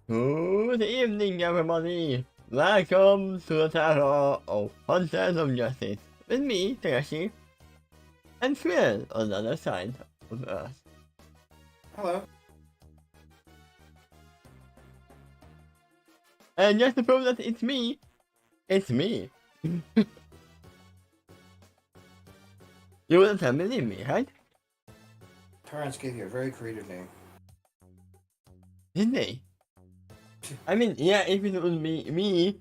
Good evening, everybody. Welcome to the Terror of Hunters of Justice with me, Takeshi, and Phil on the other side of Earth. Hello. And just to prove that it's me. You wouldn't have believed me, right? Parents gave you a very creative name. Didn't they? I mean, yeah, if it would be me,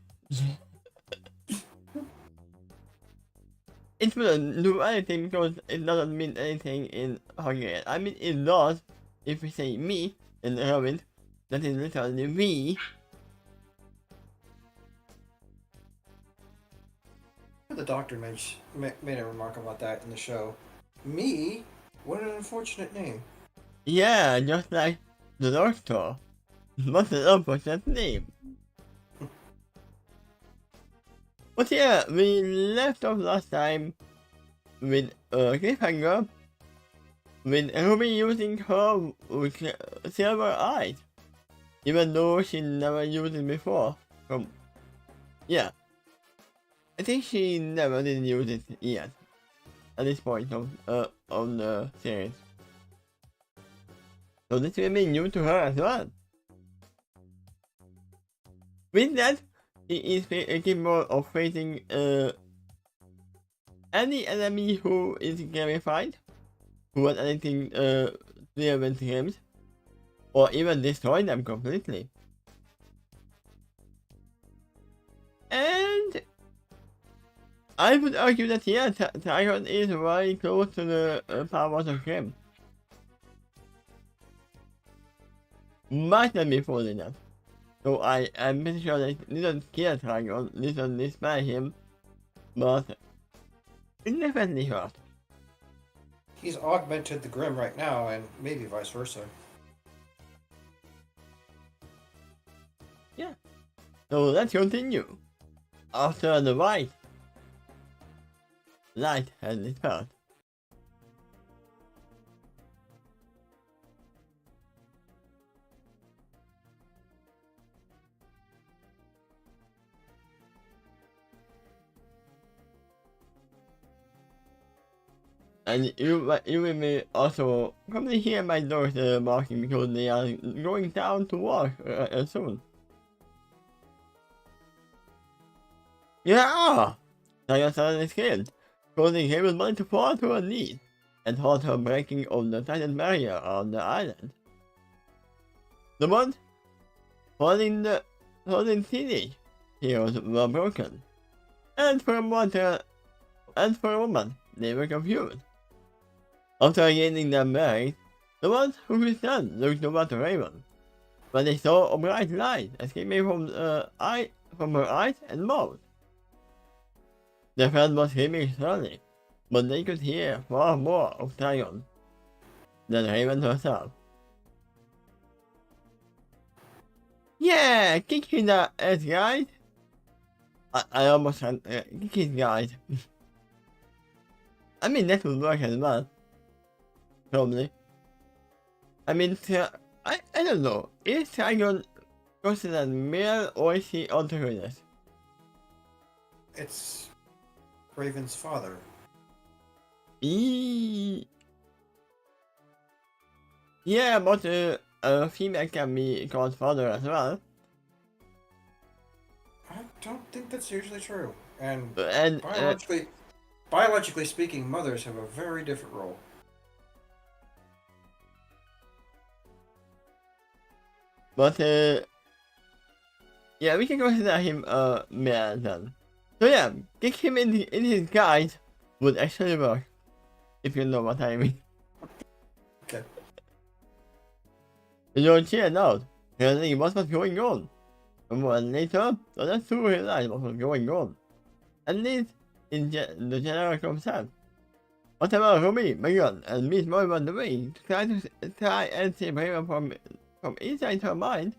it wouldn't do anything because it doesn't mean anything in Hungarian. I mean, it does if we say me in Arabic, that is literally me. The doctor made a remark about that in the show. Me? What an unfortunate name. Yeah, just like the doctor. What's an unfortunate name? But yeah, we left off last time with a cliffhanger with Ruby using her silver eyes, even though she never used it before. Yeah, I think she never did use it yet at this point of the series. So this will be new to her as well. With that, she is capable of facing any enemy who is gamified, who has anything relevant to games, or even destroy them completely. And I would argue that yeah, Trigon is very close to the powers of game. Might not be full enough. So I'm pretty sure they didn't kill Trigon, didn't dispel him, but it definitely hurt. He's augmented the Grim right now, and maybe vice versa. Yeah. So let's continue. After the light has dispelled. And you will be also probably hear my doors barking because they are going down to work soon. Yeah! Tiger suddenly screamed, causing Haven's money to fall to her knees, and halt her breaking of the Titan barrier on the island. The bonds holding city heroes were broken, and for a moment, they were confused. After gaining their bearings, the ones who returned looked toward the Raven, but they saw a bright light escaping from her eyes and mouth. Their friend was screaming slowly, but they could hear far more of Trigon than Raven herself. Yeah, kick his ass, guys! I almost said kick his guys. I mean, that would work as well. Probably. I mean, I don't know. Is Trigon considered male or is he antagonist? It's Raven's father. Yeah, but a female can be called father as well. I don't think that's usually true. And And biologically speaking, mothers have a very different role. but yeah, we can consider him a male then. So yeah, kick him in his guise would actually work, if you know what I mean. Okay. You don't cheer out, hearing what was going on. And when later, the other two realized what was going on. At least in the general concept. Whatever Ruby, Megan, and Miss Moy were doing to try and save Raven from inside her mind,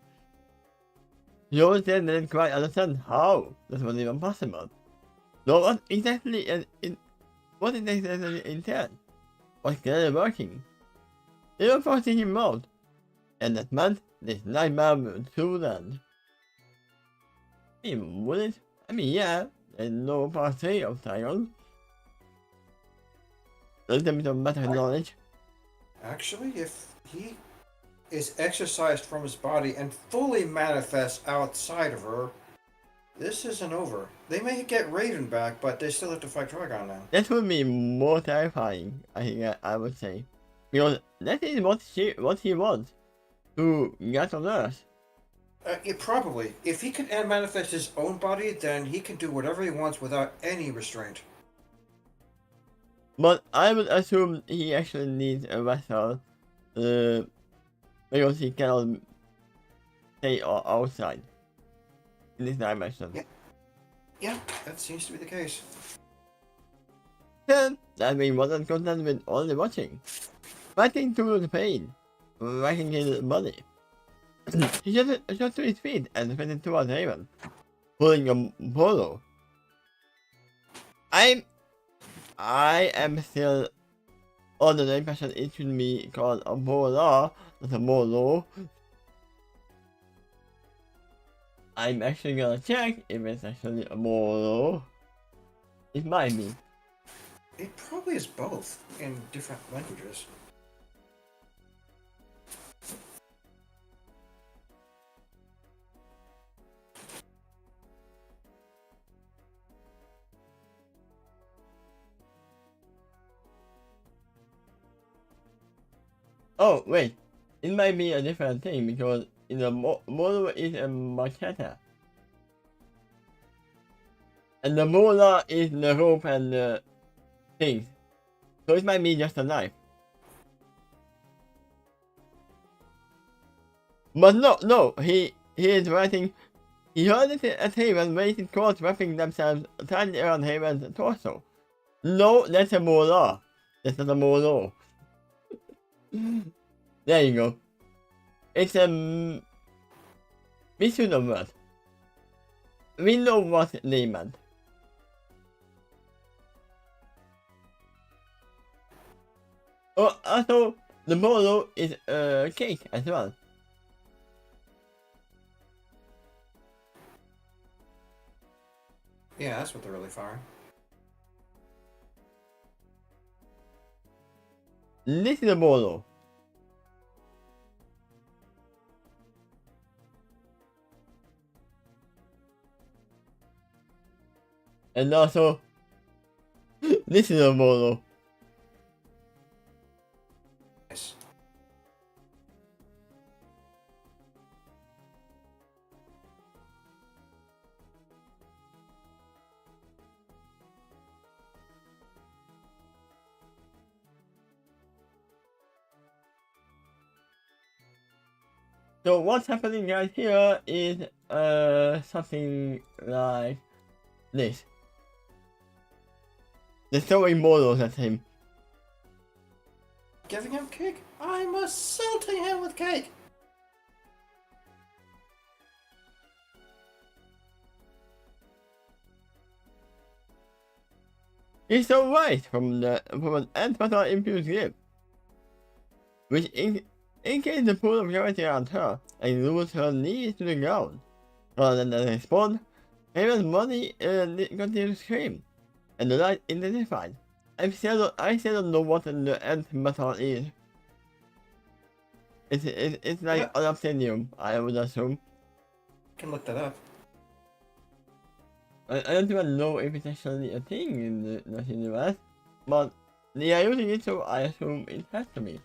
Joe then didn't quite understand how this was even possible. Nor what exactly intent was clearly working. They were forcing him out, and that month, this nightmare will soon end. I mean, would it? I mean, yeah, there's no part 3 of Trigon. A little bit of meta knowledge. Actually, if he is exorcised from his body and fully manifests outside of her, this isn't over. They may get Raven back, but they still have to fight Trigon now. That would be more terrifying, I think I would say. Because that is what he wants. To get on Earth. Probably. If he can manifest his own body, then he can do whatever he wants without any restraint. But I would assume he actually needs a vessel. Because he cannot stay outside. In this dimension. Yeah, that seems to be the case. Then, that means wasn't content with only watching. Fighting through the pain. Racking his body. He shot to his feet and went towards Haven, pulling a polo. I am still under the impression it should be called a polo, not a molo. I'm actually gonna check if it's actually a molo. It might be. It probably is both in different languages. Oh wait, it might be a different thing because in the molo is a machete. And the mola is the rope and the things. So it might be just a knife. But no, he is writing. He heard it at Haven, waited court wrapping themselves tightly around Haven's torso. No, that's a mola. That's not a molo. There you go. It's a misuse of word. We know what they meant. Oh, also, the molo is a cake as well. Yeah, that's what they're really firing. This is a molo. And also, this is a molo. Nice. So what's happening right here is something like this. They're throwing molos at him. Giving him cake? I'm assaulting him with cake! He's so right from an antimatter infused gift, which indicates the pool of gravity around her and lures her knees to the ground. Rather than respond, Haven's body continues to scream, and the light intensified. I still don't know what the antimatter is. It's like unobsidian, I would assume. Can look that up. I don't even know if it's actually a thing in the universe, but they are using it, so I assume it has to be.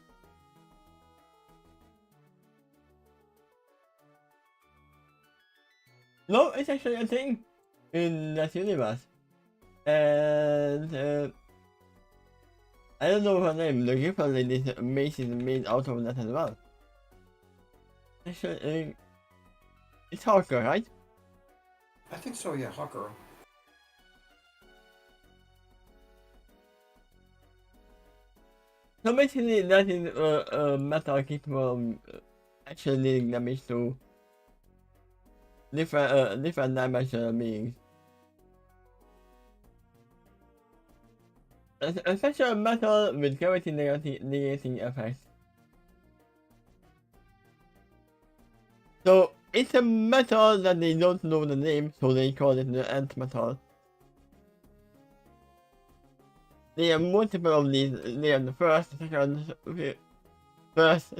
No, it's actually a thing in that universe. And I don't know her name, the Gipper lady is made out of that as well. Actually, it's Hawker, right? I think so, yeah, Hawker. So basically, that is metal capable of actually dealing damage to different dimensional beings. Especially metal with gravity negating effects. So it's a metal that they don't know the name, so they call it the ant metal. There are multiple of these. They are the first, second, first.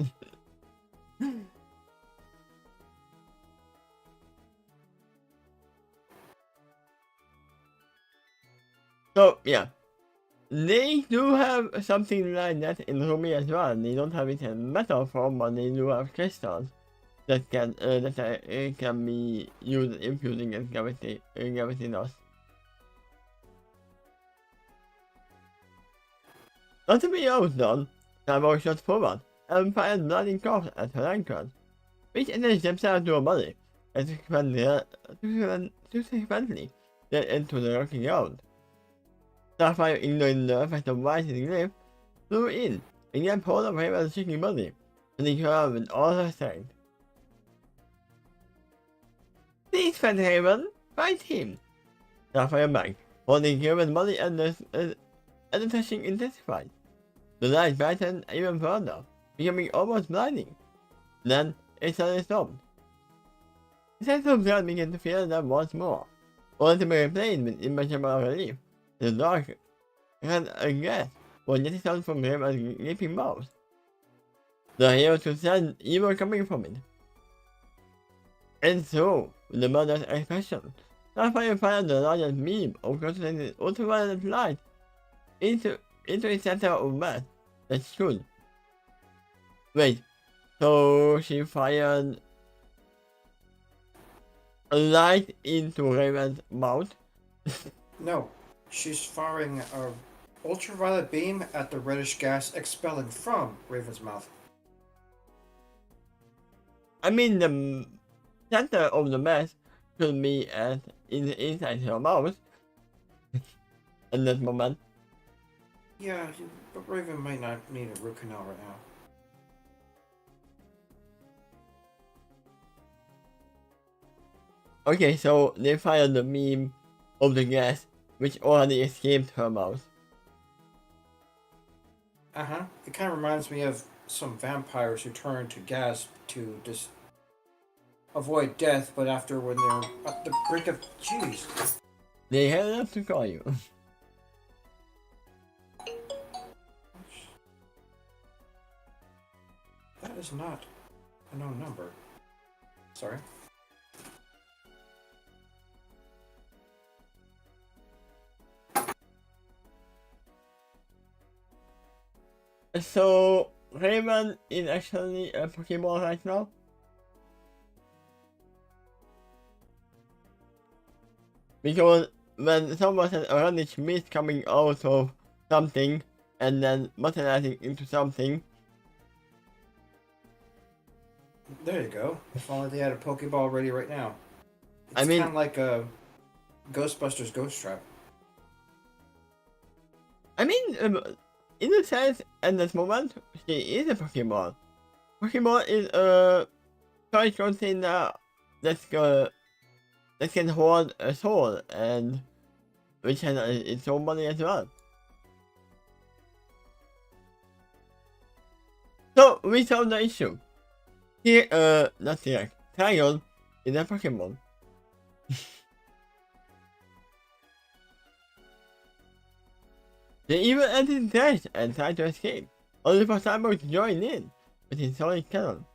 So yeah, they do have something like that in Rumi as well. They don't have it in metal form, but they do have crystals that can be used infusing in gravity dust. Not to be outdone, Sabo shot forward and fired bloody corpse at her ankle, which attached themselves to her body and subsequently led into the rocky ground. Starfire, ignoring the effect of rising grave, flew in and grabbed hold of Raven's shaking body, and he her with all her strength. Please, Fat Raven, fight him! Starfire begged, holding Raven's body and the touching intensified. The light brightened even further, becoming almost blinding. Then it suddenly stopped. The sense of God began to feel them once more, ultimately playing with immeasurable relief. The dark had a gasp when it sounded from him as gaping mouth. The hero could sense evil coming from it. And so, with the murderous expression, Starfire fired the largest beam of concentrated ultraviolet light into its center of mass that should. Wait, so she fired a light into Raven's mouth? No, she's firing a ultraviolet beam at the reddish gas expelling from Raven's mouth. I mean, the center of the mass could be inside her mouth at that moment. Yeah, but Raven might not need a root canal right now. Okay, so they fired the beam of the gas, which already escaped her mouth. Uh-huh. It kind of reminds me of some vampires who turn to gas to just avoid death, but after when they're at the brink of... Jeez. They had enough to call you. That is not a known number. Sorry. So, Raven is actually a Pokemon right now? Because when someone has a reddish mist coming out of something and then materializing into something. There you go. If only they had a Pokeball ready right now. It's I mean, kind of like a Ghostbusters Ghost Trap. I mean, in a sense, at this moment, she is a Pokemon. Pokemon is a toy container that can hold a soul and which has its own body as well. So we solved the issue. Here, not here. Trigon is a Pokemon. They even entered the nest and tried to escape, only for Cyborg to join in with his solid cannon.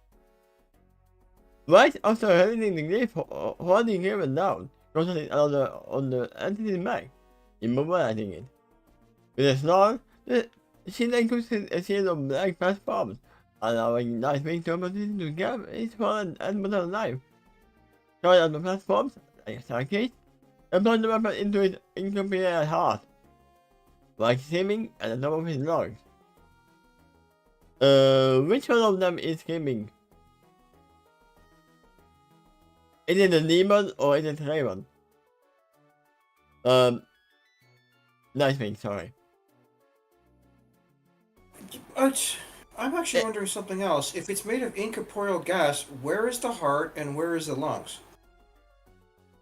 Right after releasing the grave, holding him down, concentrating on the entity's back, immobilizing it. With a snarl, she then twisted a series of black fast bombs, allowing Nightwing to opportunity to grab his fallen and mortal life. Shot at the platforms, like a staircase, and plunged the weapon into his incomprehensible heart, like screaming at the top of his lungs. Which one of them is screaming? Is it the demon or is it Raven? Nightwing, sorry. I'm actually wondering something else. If it's made of incorporeal gas, where is the heart and where is the lungs?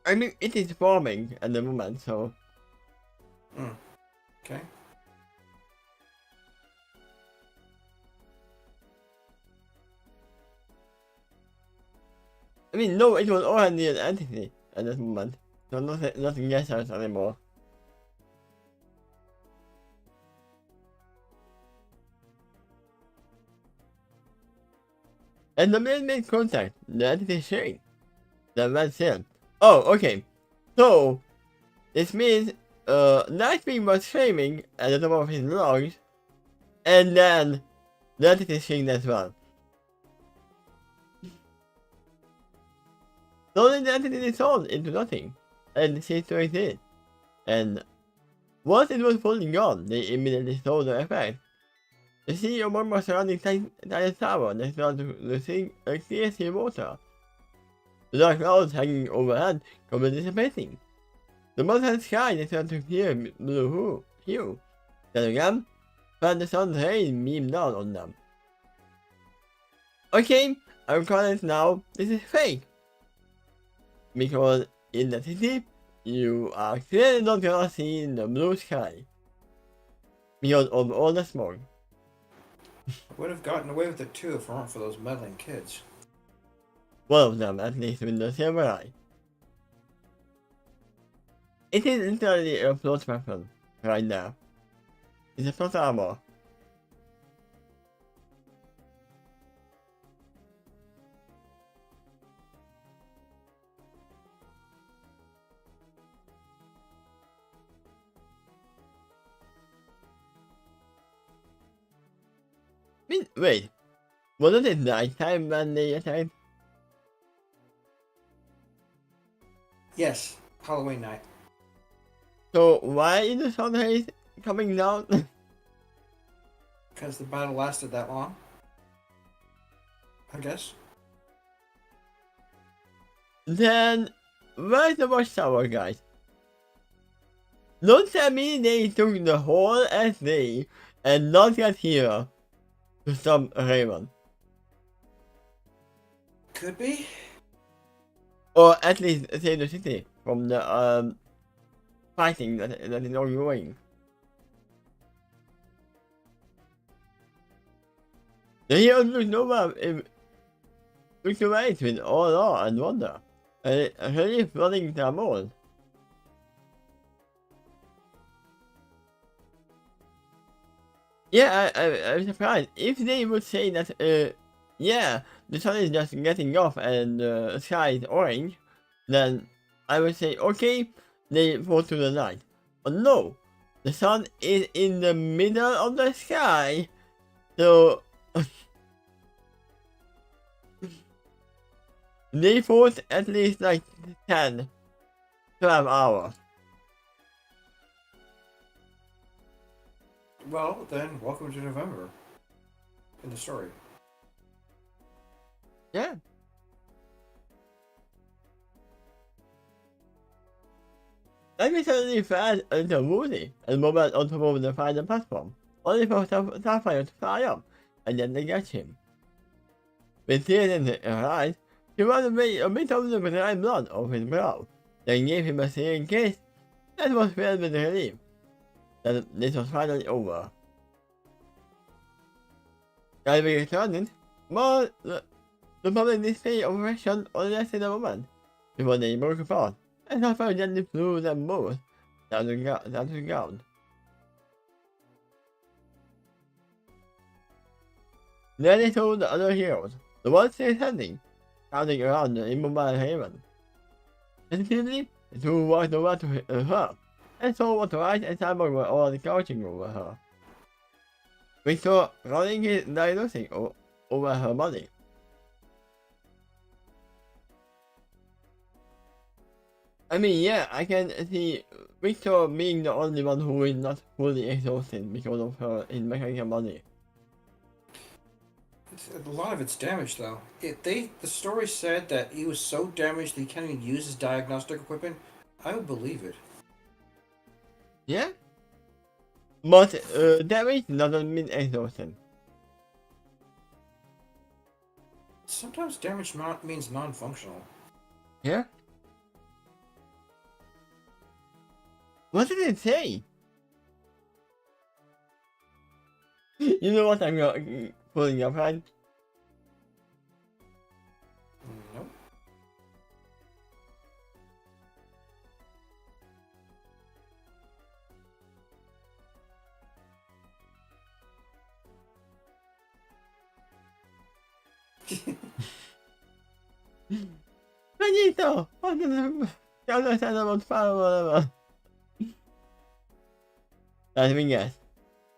I mean, it is forming at the moment, so... Okay. I mean, no, it was already an entity at this moment. So nothing guessers anymore. And the man made contact. The entity sharing. The red seal. Oh, okay. So, this means, Nightwing was shaming at the top of his lungs, and then the entity sharing as well. Slowly the entity dissolved into nothing, and ceased to exist. And once it was fully gone, they immediately saw the effect. The sea of murmur surrounding Titan's tower, they started to see a clear sea water. The dark clouds hanging overhead completely dissipating. The mountain sky they started to clear blue hue. Then again, found the sun's rays beam down on them. Okay, I'm calling it now, this is fake. Because in the city, you are clearly not gonna see the blue sky. Because of all the smoke. I would have gotten away with it too if it weren't for those meddling kids. One of them, at least, with the silver eye. It is literally a plot weapon right now. It's a plot armor. Wait, wasn't it nighttime when they attacked? Yes, Halloween night. So why is the sun rays coming down? Because the battle lasted that long. I guess. Then, where's the watchtower, guys? Don't tell me they took the whole SD and not get here to stop Raven. Could be. Or at least save the city from the fighting that is ongoing. The heroes look away with all awe and wonder, and really flooding them all. Yeah, I'm surprised. If they would say that, yeah, the sun is just getting off and the sky is orange, then I would say, okay, they fall to the night. But no, the sun is in the middle of the sky, so they fought at least like 10, 12 hours. Well, then, welcome to November. In the story. Yeah. Let me suddenly fast a little woozy and moment on top of the final platform, only for Sapphire to fly up, and then they get him. With tears in her eyes, she wiped away a bit of the dry blood off his brow, then gave him a searing kiss that was filled with relief that this was finally over. As we returned, but the public display of affection only lasted a moment before they broke apart, and Sapphire gently threw them both down to the ground. Then they told the other heroes, the ones still standing, crowding around the immobile Haven. Instinctively, the two walked over to her, and saw what Rice and Cyborg were all crouching over her. Victor rolling his diagnosing over her body. I mean, yeah, I can see Victor being the only one who is not fully exhausted because of his mechanical body. A lot of it's damaged, though. The story said that he was so damaged that he can't even use his diagnostic equipment. I would believe it. Yeah? But damage doesn't mean exhaustion. Sometimes damage means non-functional. Yeah? What did it say? You know what I'm pulling up, right? Nope. Benito! What the other side about fire or whatever? Let me guess.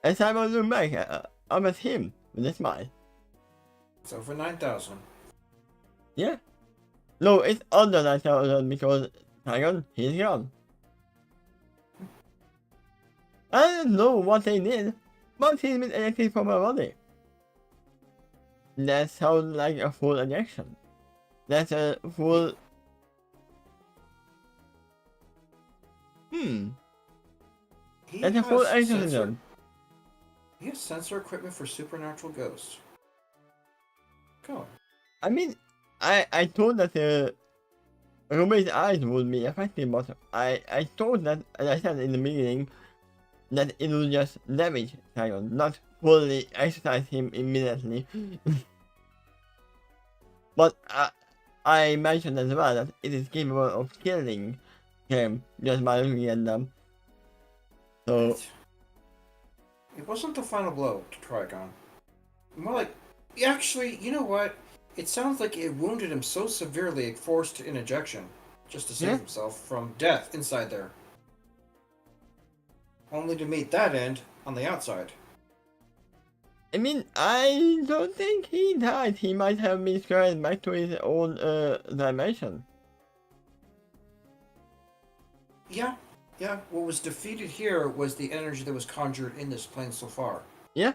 And Simon looked back up at him with a smile. It's over 9,000. Yeah. No, it's under 9,000 because Trigon, he's gone. I don't know what they did, but he's been ejected from my body. That sounds like a full ejection. That's a full... That's a full exorcism. He has sensor equipment for supernatural ghosts. Go. I mean, I thought that the roommate's eyes would be affected, but I thought that, as I said in the beginning, that it would just damage Trigon, not fully exercise him immediately. But I mentioned as well that it is capable of killing him just by looking at them. So... It wasn't the final blow to Trigon. More like... Actually, you know what? It sounds like it wounded him so severely it forced an ejection, just to save himself from death inside there. Only to meet that end on the outside. I mean, I don't think he died. He might have been carried back to his own dimension. Yeah. What was defeated here was the energy that was conjured in this plane so far. Yeah.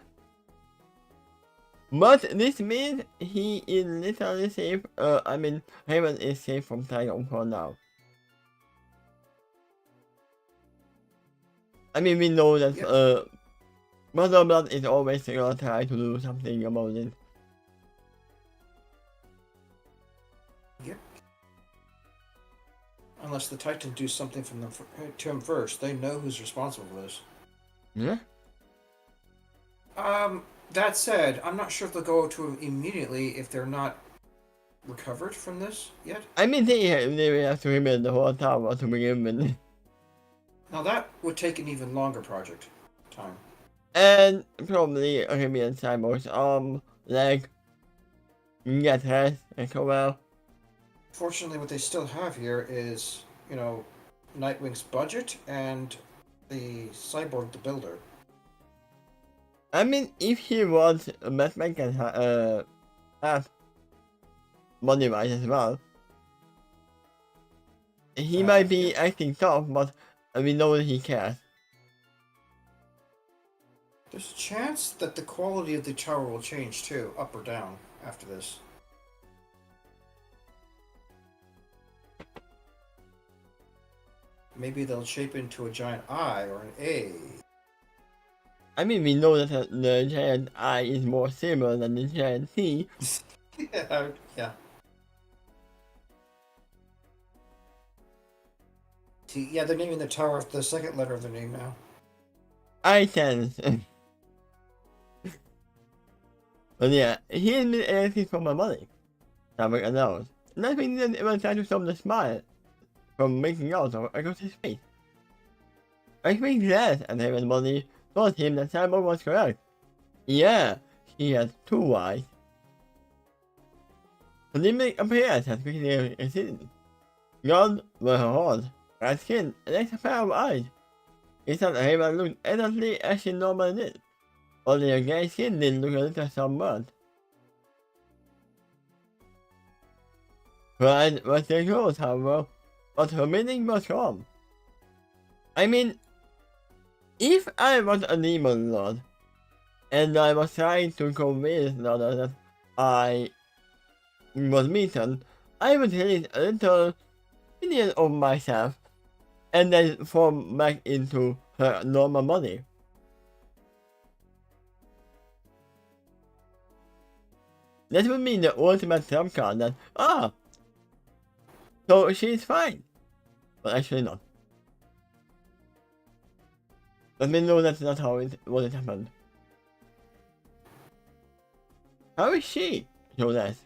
But this means he is literally safe. I mean, Haven is safe from Trigon for now. I mean, we know that Mother Blood is always gonna try to do something about it. Yep. Unless the Titan do something to him first, they know who's responsible for this. Yeah. That said, I'm not sure if they'll go to him immediately if they're not recovered from this yet. I mean, they will have to rebuild the whole tower to begin with. Now that would take an even longer project time. And probably rebuild Cyborg's leg, get rest, and so well. Fortunately, what they still have here is, Nightwing's budget and the Cyborg the Builder. I mean, if he was Batman can have money-wise as well. He might be acting tough, but we know that he cares. There's a chance that the quality of the tower will change too, up or down, after this. Maybe they'll shape into a giant I or an A. I mean, we know that the giant I is more similar than the giant C. Yeah. See, yeah, they're naming the tower after the second letter of their name now. I sense. But yeah, he has been ejected from my body. Samik announced. And that means he didn't even try to stop the smile from making out across his face. I think that and everybody told him that Cyborg was correct. Yeah, he has 2 eyes. The limit appearance has quickly receded. Gone were her horns, red skin, and extra pair of eyes. He thought Haven looked exactly as she normally did. Only her gray skin did look a little sunburned. Pride was their clothes, however, but her meaning was calm. I mean, if I was a demon lord, and I was trying to convince others that I was beaten, I would release a little opinion of myself, and then form back into her normal body. That would mean the ultimate trump card that, so she's fine. But actually not. But we know that's not how it happened. How is she? Joe asked.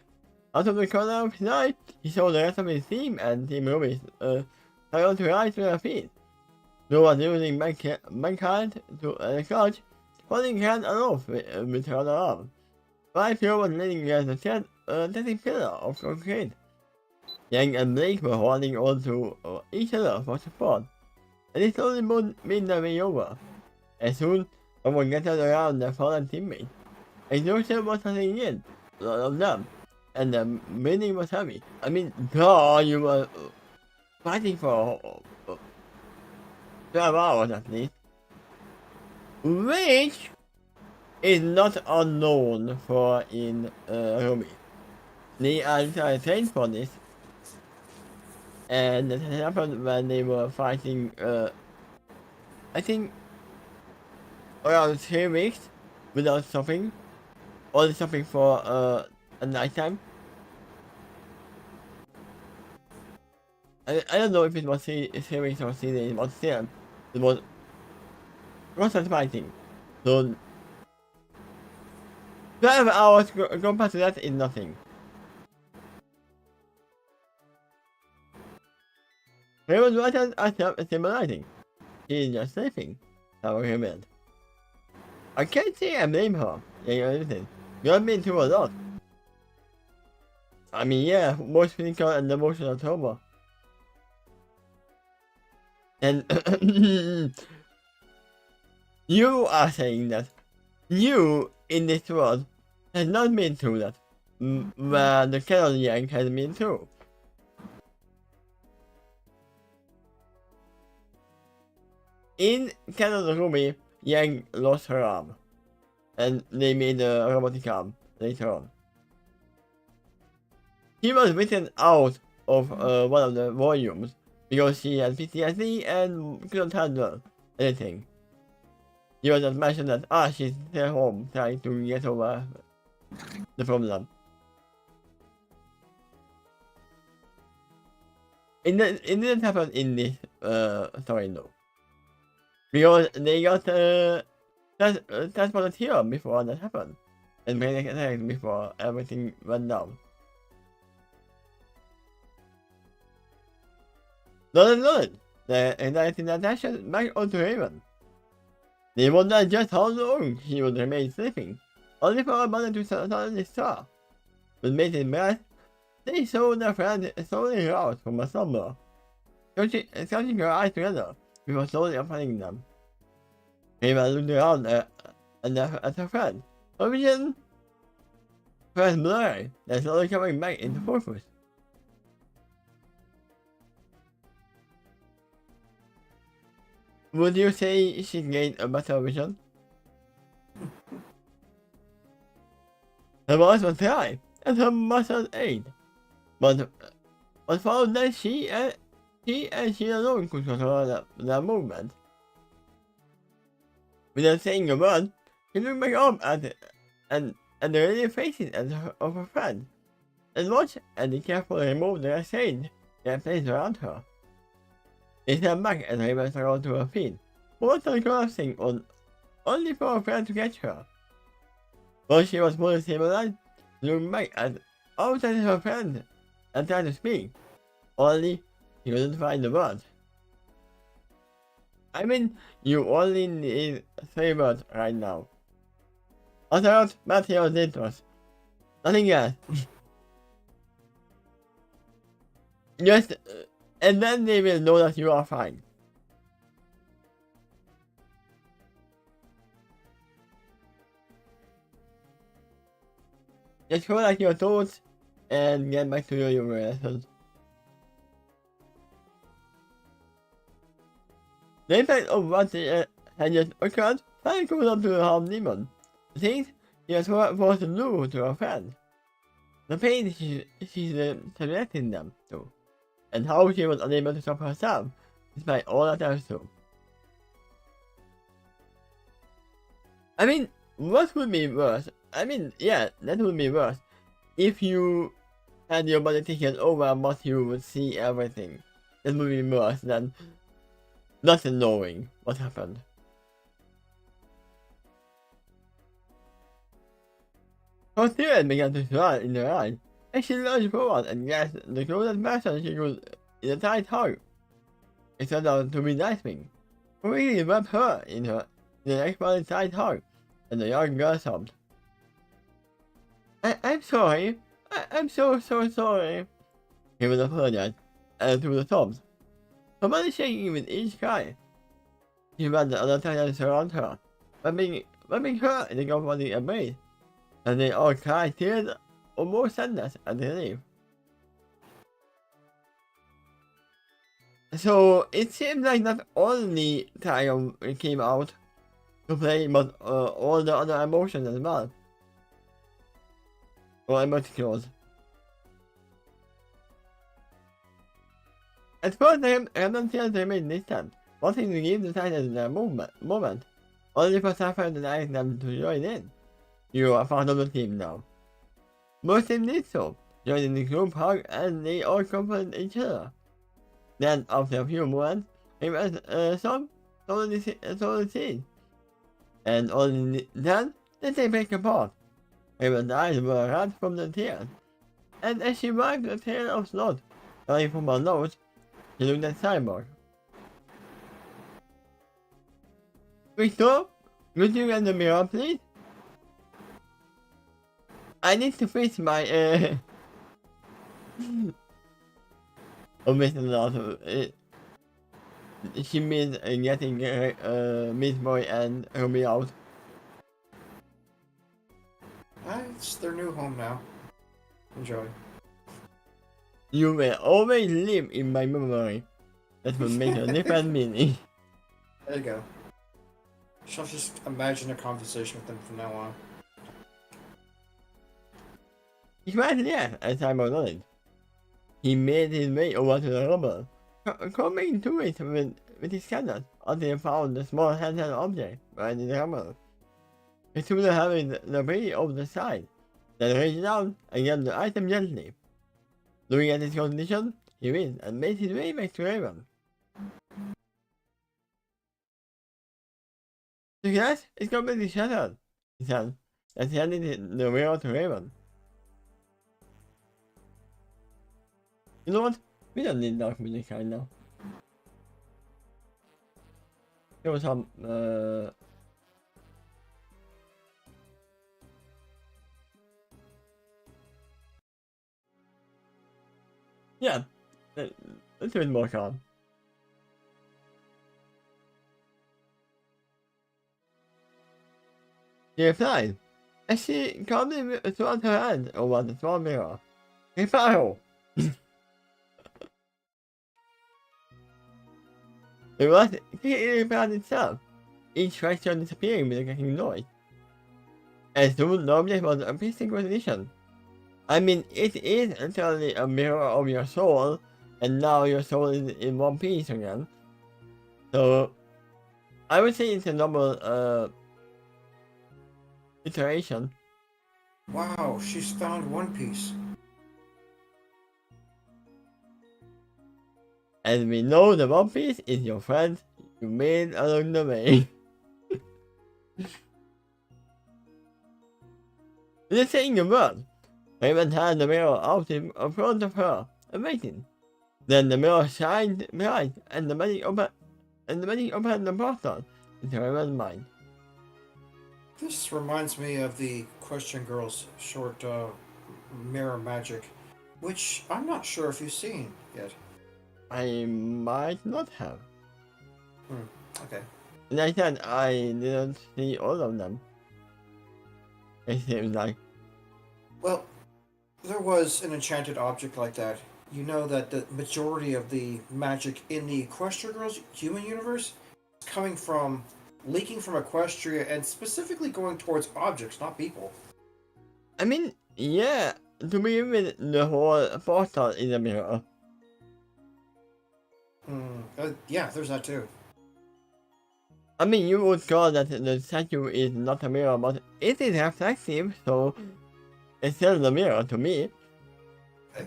Out of the corner of his eye, he saw the rest of his team and Team Ruby's trying to rise to their feet. Joe was using backhand to clutch, holding hand aloft with her other arm. While Joe was leaning against the chest taking pillar of cocaine. Yang and Blake were holding on to each other for support, and it slowly made their way over. As soon someone gathered around their fallen teammate, and Joseph was hunting in, a lot of them, and the meaning was heavy. I mean, duh, you were fighting for 12 hours at least. Which is not unknown for in Rumi. They are trained for this, and it happened when they were fighting, I think, around 3 weeks without stopping, only stopping for a night time. I don't know if it was 3 weeks or 3 days, but still, it was constant fighting. So 12 hours compared to that is nothing. He was right at symbolizing. He is just sleeping. How he meant. I can't say I blame her. Yeah, listen. You're being through a lot. I mean, yeah, most physical and emotional trauma. And you are saying that you in this world has not been through that, where the Carol Yang has been through. In Carol Rumi, Yang lost her arm, and they made a robotic arm later on. She was written out of one of the volumes because she had PTSD and couldn't handle anything. She was just mentioned that she's at home trying to get over the problem. It didn't happen in this story though. Because they got transported here before that happened. And paid attacked before everything went down. Not the anxiety attached back onto Raven. They wondered just how long he would remain sleeping, only for a moment to suddenly stop. With bated breath, they saw their friend slowly rouse from a slumber, scratching her eyes together before slowly opening them. Raven looked around at her friend. Her vision was blurry, then slowly coming back into focus. Would you say she gained a better vision? Her voice was dry, and her muscles ached, but found that she alone could control their movement. Without saying a word, she looked back up at the radiant faces of her friend, and watched as they carefully removed the restraint they had placed around her. They stepped back as Raven struggled to her feet, water collapsing only for her friend to catch her. Once she was fully stabilized, she looked back outside her friend and tried to speak, only she couldn't find the words. I mean, you only need 3 words right now. Ocelot, Matthew, Ditros. Nothing else. Just, and then they will know that you are fine. Just collect your thoughts and get back to your lessons. The impact of what had just occurred finally comes up to the harm demon. The things he was forced to do to her friend. The pain she's subjecting them to. And how she was unable to stop herself, despite all attempts to. I mean, what would be worse? I mean, yeah, that would be worse. If you had your body taken over but you would see everything. That would be worse than not knowing what happened. Her tears began to swell in her eyes. And she lunged forward and grasped the closest person she could in a tight hug. It turned out to be Nightwing, who really wrapped her in an extremely tight hug, and the young girl sobbed. I'm sorry. I'm so sorry. He was apologized, and through the sobs. Somebody shaking with each cry. She ran the other tires around her, rubbing her in the body embrace, and they all cried tears of more sadness and relief. So it seems like not only Trigon came out to play, but all the other emotions as well. Or emoticons. At first, Random feels remained distant, wanting to give the Titans their moment, only for Sapphire denying them to join in. You are part of the team now. Most of them did so, joining the group hug and they all comforted each other. Then, after a few moments, it was some solid scene. And only then did they break apart. Raven's eyes were red from the tears, and as she wiped a tear of blood running from her nose, she looked at Cyborg. Victor, would you get the mirror, please? I need to fix my oh, Mr. Lawson. She means getting Miss Boy and Ruby out. It's their new home now. Enjoy. You will always live in my memory. That will make a different meaning. There you go. Shall just imagine a conversation with them from now on. He was there, as I nodded. He made his way over to the rubble, combing to it with his scanners until he found the small handheld object behind the rubble. He threw the heavy debris over the side, then reached down and grabbed the item gently. Looking at his condition, he winced and made his way back to Raven. The glass is completely shattered, he said, as he handed the mirror to Raven. You know what? We don't need dark music right now. There was some, yeah, let's do it more calm. She replied, as she calmly swung her hand over the small mirror. Reparo! It was clearly about itself, each fracture disappearing with a cracking noise. And soon the object was a piercing recognition. I mean, it is entirely a mirror of your soul, and now your soul is in one piece again. So, I would say it's a double iteration. Wow, she's found One Piece. And we know the One Piece is your friend you made along the way. Without saying a word, Raven had the mirror out in front of her and waiting. Then the mirror shined bright and the magic opened the portal into Raven's mind. This reminds me of the Question Girls short Mirror Magic, which I'm not sure if you've seen yet. I might not have. Okay. And I said I didn't see all of them. It seems like. Well, there was an enchanted object like that. You know that the majority of the magic in the Equestria Girls human universe is coming from leaking from Equestria and specifically going towards objects, not people. I mean, yeah, to begin with, the whole portal in the mirror. Yeah, there's that too. I mean, you would call that the statue is not a mirror, but it is reflective, so it's still the mirror to me. Okay.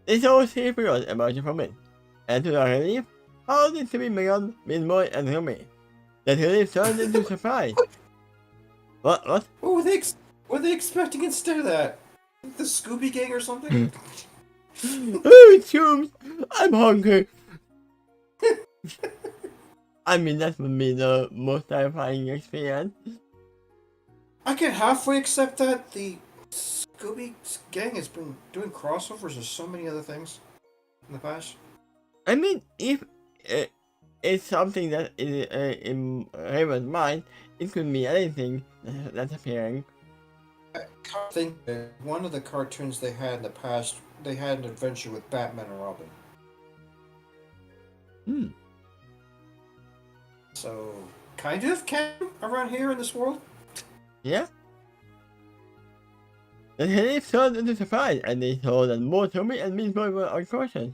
It's all three figures emerging from it, and to their relief, all these to be beyond Midboy and Rumi. That relief turned into surprise. What? What were they expecting instead of that? The Scooby Gang or something? Oh, Chooms! I'm hungry! I mean, that would be the most terrifying experience. I can halfway accept that the Scooby Gang has been doing crossovers of so many other things in the past. I mean, if it's something that is in Raven's mind, it could be anything that's appearing. I think that one of the cartoons they had in the past, they had an adventure with Batman and Robin. Hmm. So, kind of canon around here in this world? Yeah. The Helix turned into surprise, and they saw that more Tommy and Meatball were unconscious,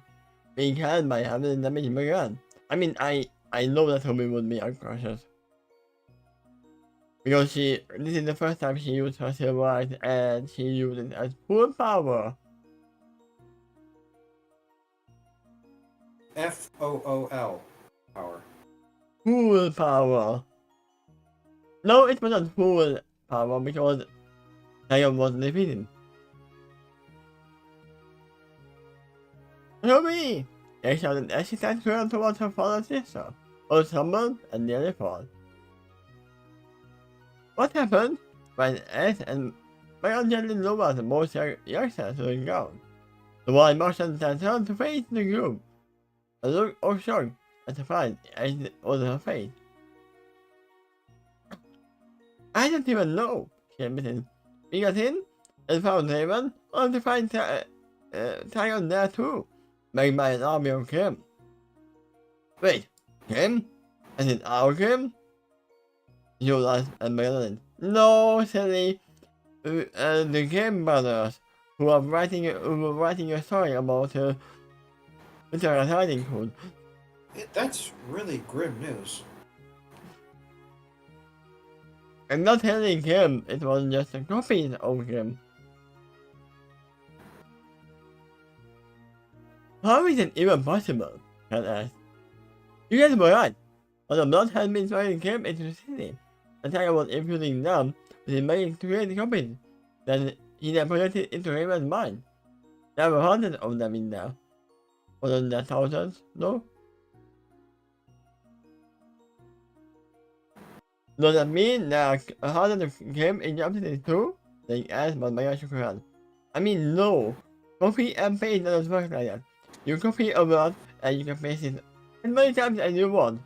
being held by having the damage begun. I mean, I know that Tommy would be unconscious. Because this is the first time she used her silver eyes, and she used it as full power. FOOL. Power. Full power. No, it was not full power because Trigon was defeated. Tommy! They shouted as she sat turned towards her fallen sister, all stumbled and nearly fall. What happened? When Ace and Megan gently lowered both youngsters to the ground. The wild Martian turned to face the group. A look of shock and surprise etched on her face. I don't even know, she admitted. We got in and found Raven, only to find Trigon there too, made by an army of Kim. Wait, Kim? Is it our Kim? Jonas and Madeline. No, silly. The Kim brothers, who were writing a story about Mr. Hiding Code. That's really grim news. I'm not telling Kim, it was just a copy of Kim. How is it even possible? Kat asked. You guys were right. But the blood had been throwing Kim into the city. The tiger was infusing them with his magic to create copies. Then he then projected into Raven's mind. There were hundreds of them in there. Wasn't there thousands, no? Does that mean there are hundreds of Kim in the cities too? They asked, but Maya shook her head. I mean, no. Copy and paste doesn't work like that. You copy a word and you can paste it as many times as you want.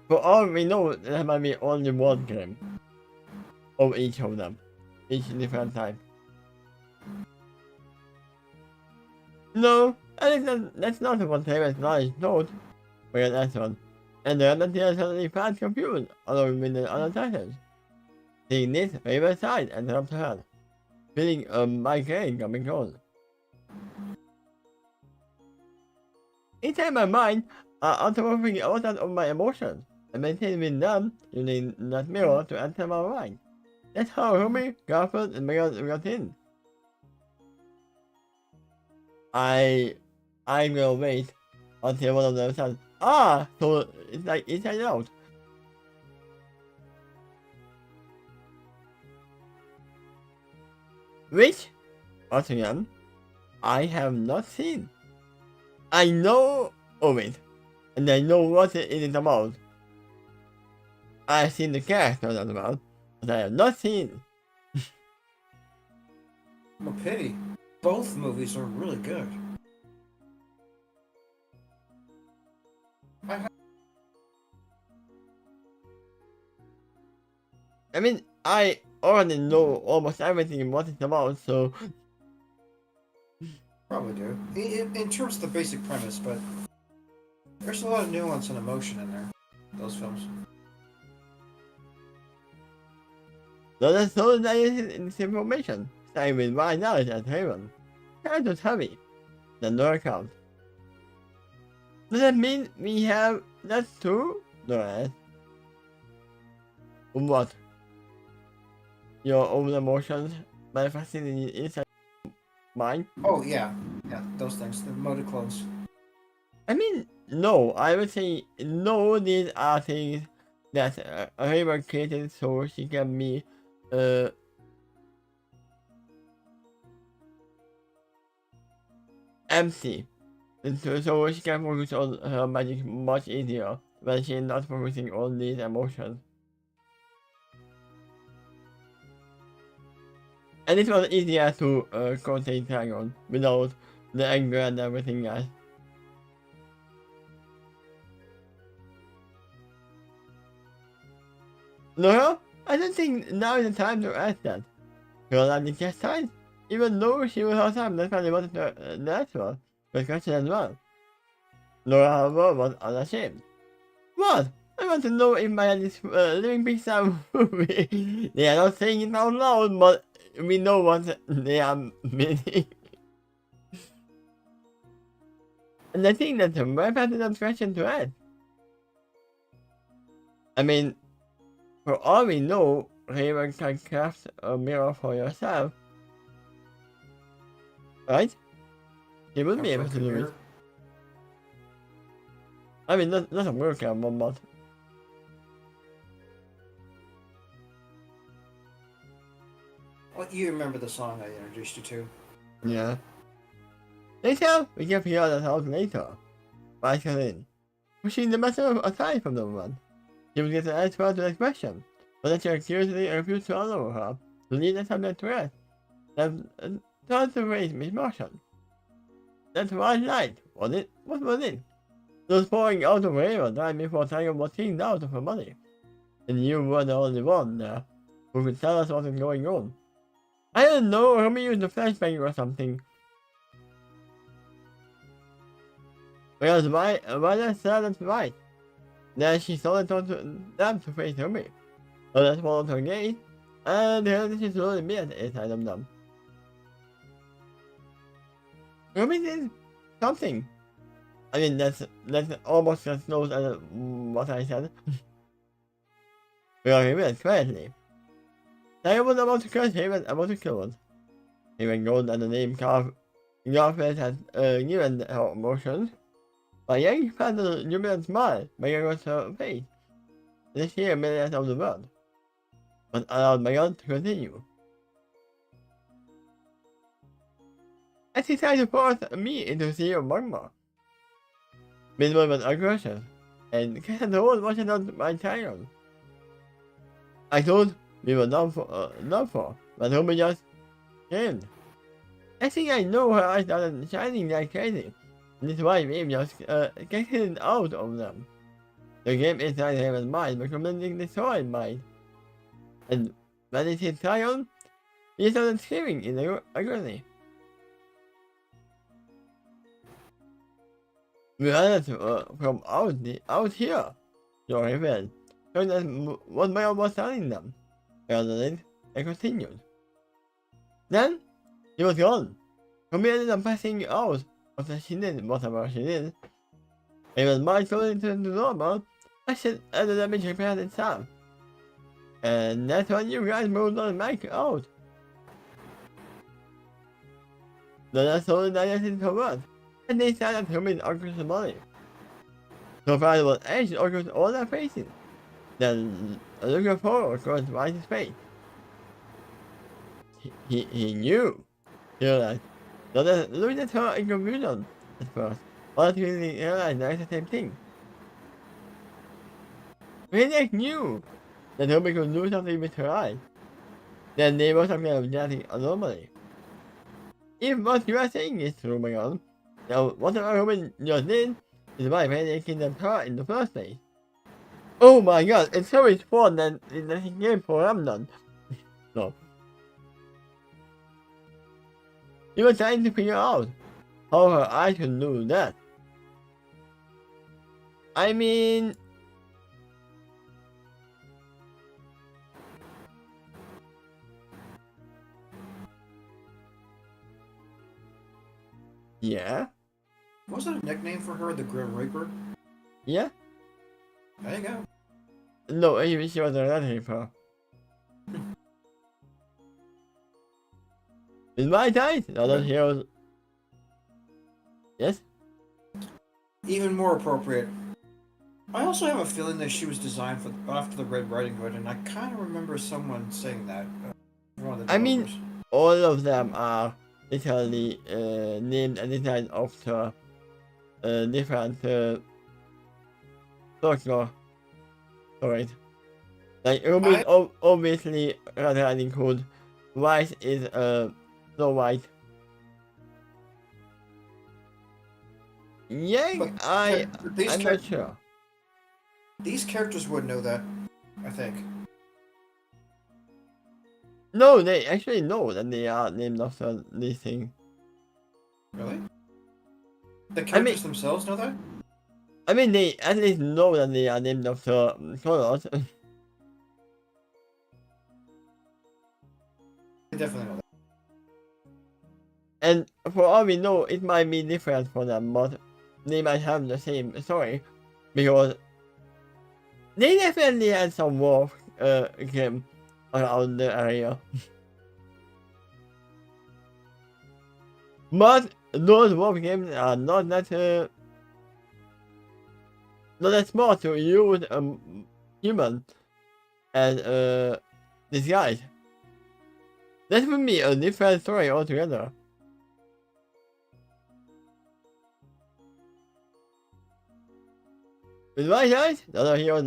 For all we know, there might be only one Kim of each of them, each different type. No, I think that's not what Raven's knowledge told. But that's one. And the other tears suddenly felt confused, along with the other titans. Seeing this, Raven sighed and dropped her head, feeling a migraine coming close. Inside my mind, I automatically out of my emotions, and maintain with them using that mirror to enter my mind. That's how Rumi, Garfield, and Megan got in. I will wait until one of them says, ah, so it's like inside out. Which, once again, I have not seen. I know of it, and I know what it is about. I've seen the character that's about, but I have not seen. A pity. Both movies are really good. I mean, I already know almost everything what it's about, so Probably do. In terms of the basic premise, but there's a lot of nuance and emotion in there. Those films. there's so that is this information. Starting with right knowledge at Haven. Kind of heavy. The no account. Does that mean we have that too? No, asked. What? Your own emotions manifesting inside mind? Oh yeah, yeah, those things. The modiclones. I mean, no. I would say no. These are things that Haven created so she can be empty. And so she can focus on her magic much easier when she is not focusing on these emotions. And it was easier to contain Trigon without the anger and everything else. No, I don't think now is the time to ask that. Girl had the guest time, even though she was awesome, that's why they wanted to natural the question as well. Laura, however, was unashamed. What? I want to know if my is living pizza movie. They are not saying it out loud, but we know what they are meaning. And I think that's a very pertinent question to ask. I mean, for all we know, Raven can craft a mirror for yourself. Right? He will be able to do it. I mean, not a miracle, but... Well, you remember the song I introduced you to. Yeah. Later, we can figure that out later. By in, pushing the matter aside from the woman. She will get an answer to the question, but that she curiously refused to allow her to leave the subject to rest. And tried to raise mismotion. That was light, was it? What was it? Those pouring out of Raven died before Trigon was kicked out of her body. And you were the only one there who could tell us what was going on. I don't know, Rumi used a flashbang or something. Because why that silence right? Then she saw it on them to face Rumi. So that followed her gaze, and here she slowly met inside of them. Rumi did something. I mean, that's almost as close as what I said. Well, he went quietly. I was about to curse him and about to kill him. He went gold and the name Garfield had given her emotions. But Yang found a jubilant smile making across her face. The sheer millions of the world. But allowed Megan to continue. As he tried to force me into sea of magma. Midway was aggressive, and Casanova was not my child. I thought we were done for, but Rumi just came. I think I know her eyes started shining like crazy, and this why we just getting out of them. The game inside Raven's mind was completely destroyed by, and when it hit Trigon, he started screaming in agony. We ran from out here, your Raven, showing us what Megan was telling them. Rather they continued. Then, he was gone. Rumi ended up passing out after she did whatever she did. Raven's mind slowly turned to normal, as the damage repaired itself. And that's when you guys moved on back out. Then I slowly digested her words, and they started Rumi's uncle's body. So far, there was edge across all their faces. Then a look of horror across Rice's face. He knew. He realized. Donna looked at her in confusion at first, but he realized that's the same thing. Redneck knew that Rumi could do something with her eyes. Then they were some kind of genetic anomaly. If what you are saying is true, Megan, now whatever Rumi just did is why Redneck kidnapped her in the first place. Oh my god, it's so much fun that he came for Ramdan. No. You were trying to figure out how her eyes could do that. I mean... Yeah? Was that a nickname for her, the Grim Reaper? Yeah? There you go. No, even she was a reaper. In my time, the other heroes... Yes? Even more appropriate. I also have a feeling that she was designed for after the Red Riding Hood, and I kind of remember someone saying that. One of the I mean, all of them are literally named and designed after different folklore. Alright. Like, Rumi is obviously Red Riding Hood White is Snow White. Yeah, But I'm not sure. these characters would know that, I think. No, they actually know that they are named after these things. Really? The I mean, characters themselves know that? they at least know that they are named after colors. They definitely know that. And for all we know, it might be different for them, but they might have the same story because they definitely had some wolf game around the area. But those wolf games are not that smart to use a human as a disguise. That would be a different story altogether. With my guys, the other hero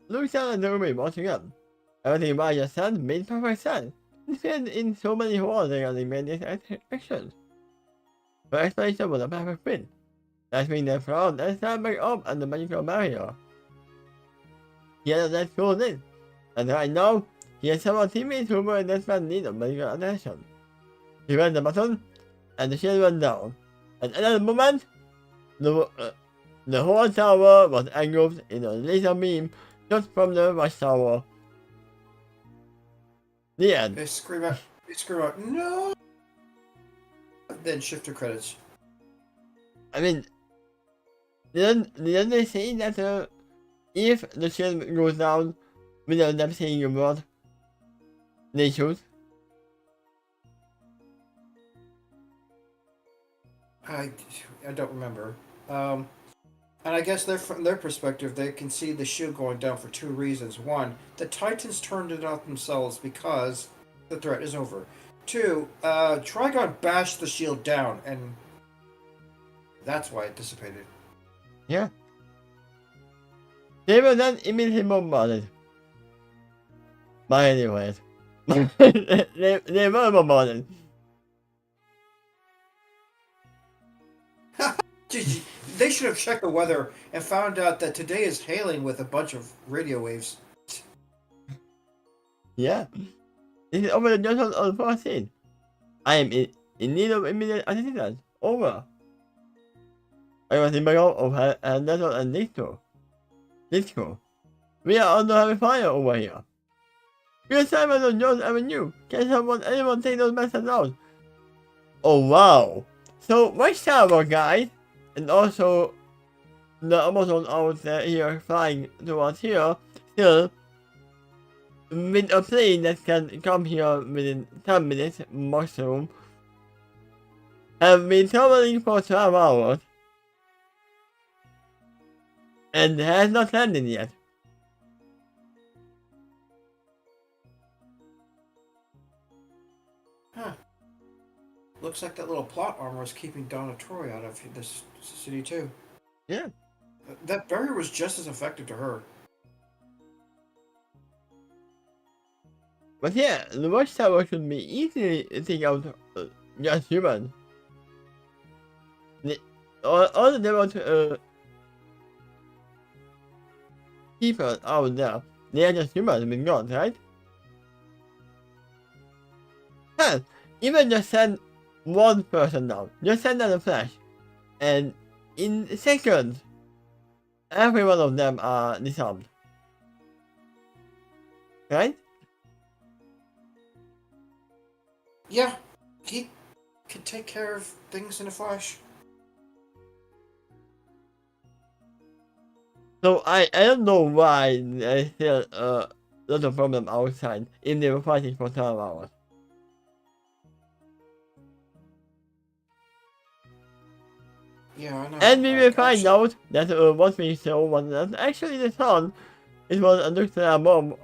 looks at the room once again. Everything about your son made perfect sense. It fit in so many holes regarding many actions. Her explanation was a perfect fit. That's when they found and stand back up at the magical barrier. He had that cool in, and right now, he has several teammates who were in desperate need of medical attention. He pressed the button, and the shield went down. And at that moment, the whole tower was engulfed in a laser beam just from the watchtower. The end. They scream out, no! Then shift to credits. I mean, didn't they say that if the shield goes down without them saying a word, they shoot? I don't remember. And I guess from their perspective, they can see the shield going down for two reasons. One, the Titans turned it out themselves because the threat is over. Two, Trigon bashed the shield down, and that's why it dissipated. Yeah. They were then immediately bombarded. But anyways, they were bombarded. They should have checked the weather and found out that today is hailing with a bunch of radio waves. Yeah. This is over the junction of the 14. I am in need of immediate assistance. Over. I was in the middle of a desert and Disco. We are under heavy fire over here. We are Simon on Jones Avenue. Can anyone take those messages out? Oh wow. So watch tower guys, and also the Amazon out there here flying towards here, still with a plane that can come here within 10 minutes maximum, have been traveling for 12 hours and has not landed yet. Huh. Looks like that little plot armor is keeping Donna Troy out of this city too. Yeah. That barrier was just as effective to her. But yeah, the watchtower should be easily taken out just humans. All the different people out there, they are just humans with guns, right? Hell, even just send one person down, just send them a flash, and in seconds, every one of them are disarmed. Right? Yeah, he could take care of things in a flash. So I don't know why there's still a lot of problem outside if they were fighting for 12 hours. Yeah, I know. And we will find out that what we saw was not actually the sun. It was a nuclear bomb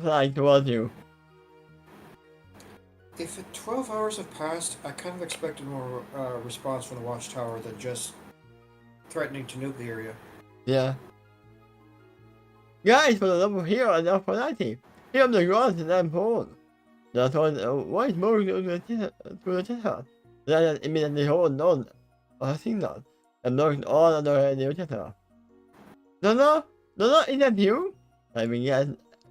flying towards you. If 12 hours have passed, I kind of expected more response from the watchtower than just threatening to nuke the area. Yeah. Guys, for the love of hero and Aphrodite, here on the ground and I'm home. That's why is moving to the Tesla? That immediately hold on a signal and knowing all other radio Tesla. No, is that you? I mean, yes.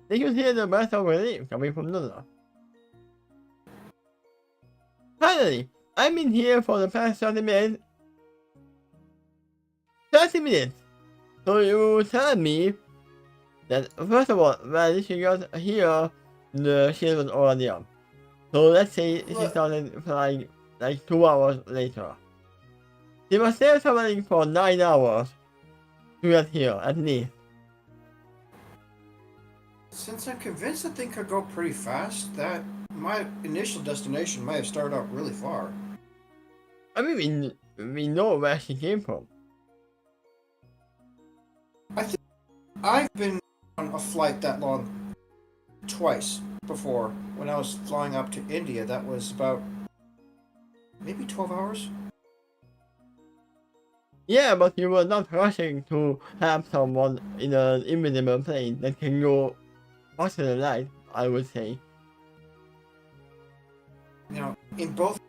Did you hear the burst of relief coming from Nona? Finally, I've been here for the past 30 minutes. 30 minutes! So you tell me that, first of all, when she got here, the shield was already up. So let's say she started flying like 2 hours later. She was still traveling for 9 hours to get here, at least. Since I'm convinced the thing could go pretty fast, that my initial destination might have started out really far. I mean, we know where she came from. I think I've been on a flight that long twice before. When I was flying up to India, that was about maybe 12 hours. Yeah, but you were not rushing to have someone in an invisible plane that can go faster than light, I would say. You know, in both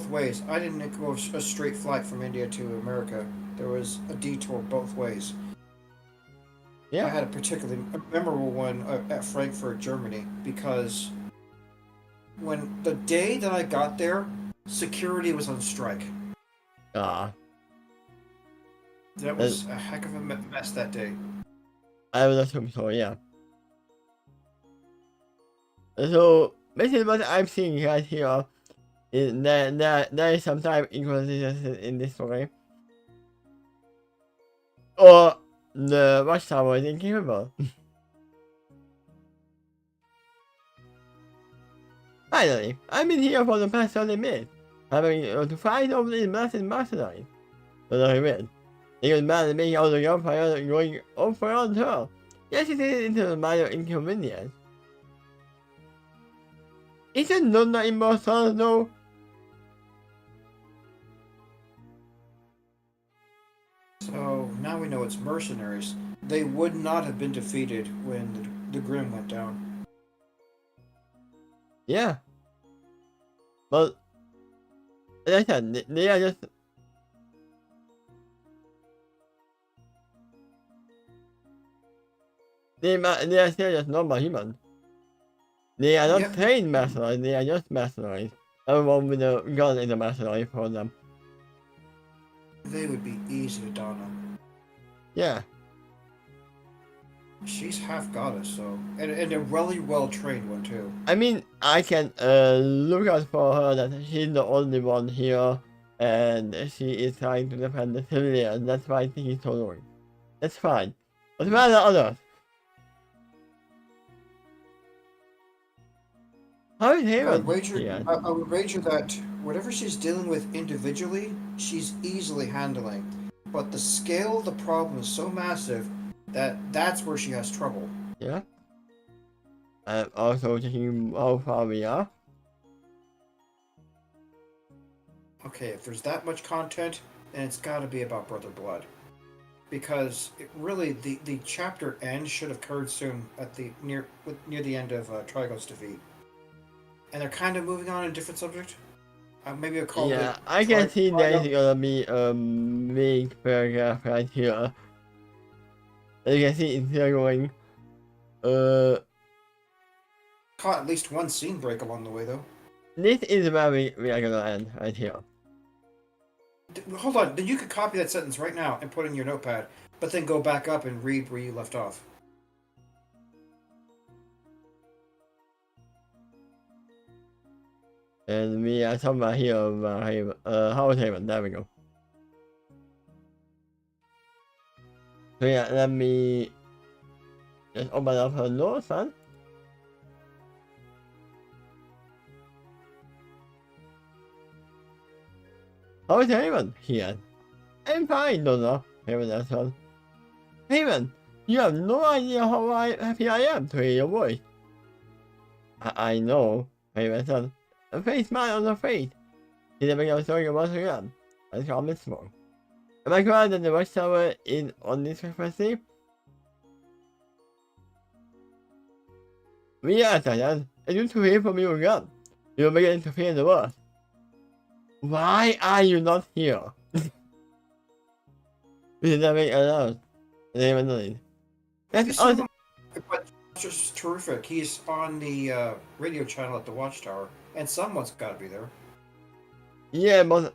ways, I didn't go a straight flight from India to America. There was a detour both ways. Yeah. I had a particularly memorable one at Frankfurt, Germany, because when the day that I got there, security was on strike. Ah. That was a heck of a mess that day. I would assume so, yeah. So, basically what I'm seeing right here is there is some time inconsistency in this story. Or the watchtower is incapable. Finally, I've been here for the past 30 minutes, having to fight over these massive masterminds. But I win. It was mad at being out of the gunfire going on for on her. Yes, it is into a minor inconvenience. Isn't Nonna immortal though? So now we know it's mercenaries. They would not have been defeated when the Grim went down. Yeah. But, like I said, they are just... They are still just normal humans. They are not trained mercenaries, they are just mercenaries. Everyone with a gun is a mercenary for them. They would be easy to Donna. Yeah. She's half goddess, so and a really well trained one too. I mean, I can look out for her that she's the only one here, and she is trying to defend the civilians. That's why I think he's so annoying. That's fine. But where are the others? How is Haven? I would wager that whatever she's dealing with individually, she's easily handling. But the scale of the problem is so massive that's where she has trouble. Yeah. I'm also checking how far we are. Okay, if there's that much content, then it's got to be about Brother Blood. Because really, the chapter end should have occurred soon at the near the end of Trigon's defeat. And they're kind of moving on a different subject. Maybe I'll call it. Yeah, I can see there's gonna be a big paragraph right here. As you can see, it's still going. Caught at least one scene break along the way, though. This is where we are gonna end, right here. Hold on, then you could copy that sentence right now and put it in your notepad, but then go back up and read where you left off. And we are somewhere here about Haven, Howard Haven, there we go. So yeah, let me just open up her notes, son. How's Haven? Here. I'm fine, Donna. Haven answered. Haven, you have no idea how happy I am to hear your voice. I know, Haven said. A face smile on her face. She then began talking about her gun. And comments more. Am I glad that the watchtower is on this frequency? We are, Titan. I need to hear from you again. You're beginning to feel the worst. Why are you not here? We did not make allowed. That's He's awesome. but just terrific. He's on the radio channel at the Watchtower, and someone's got to be there. Yeah, but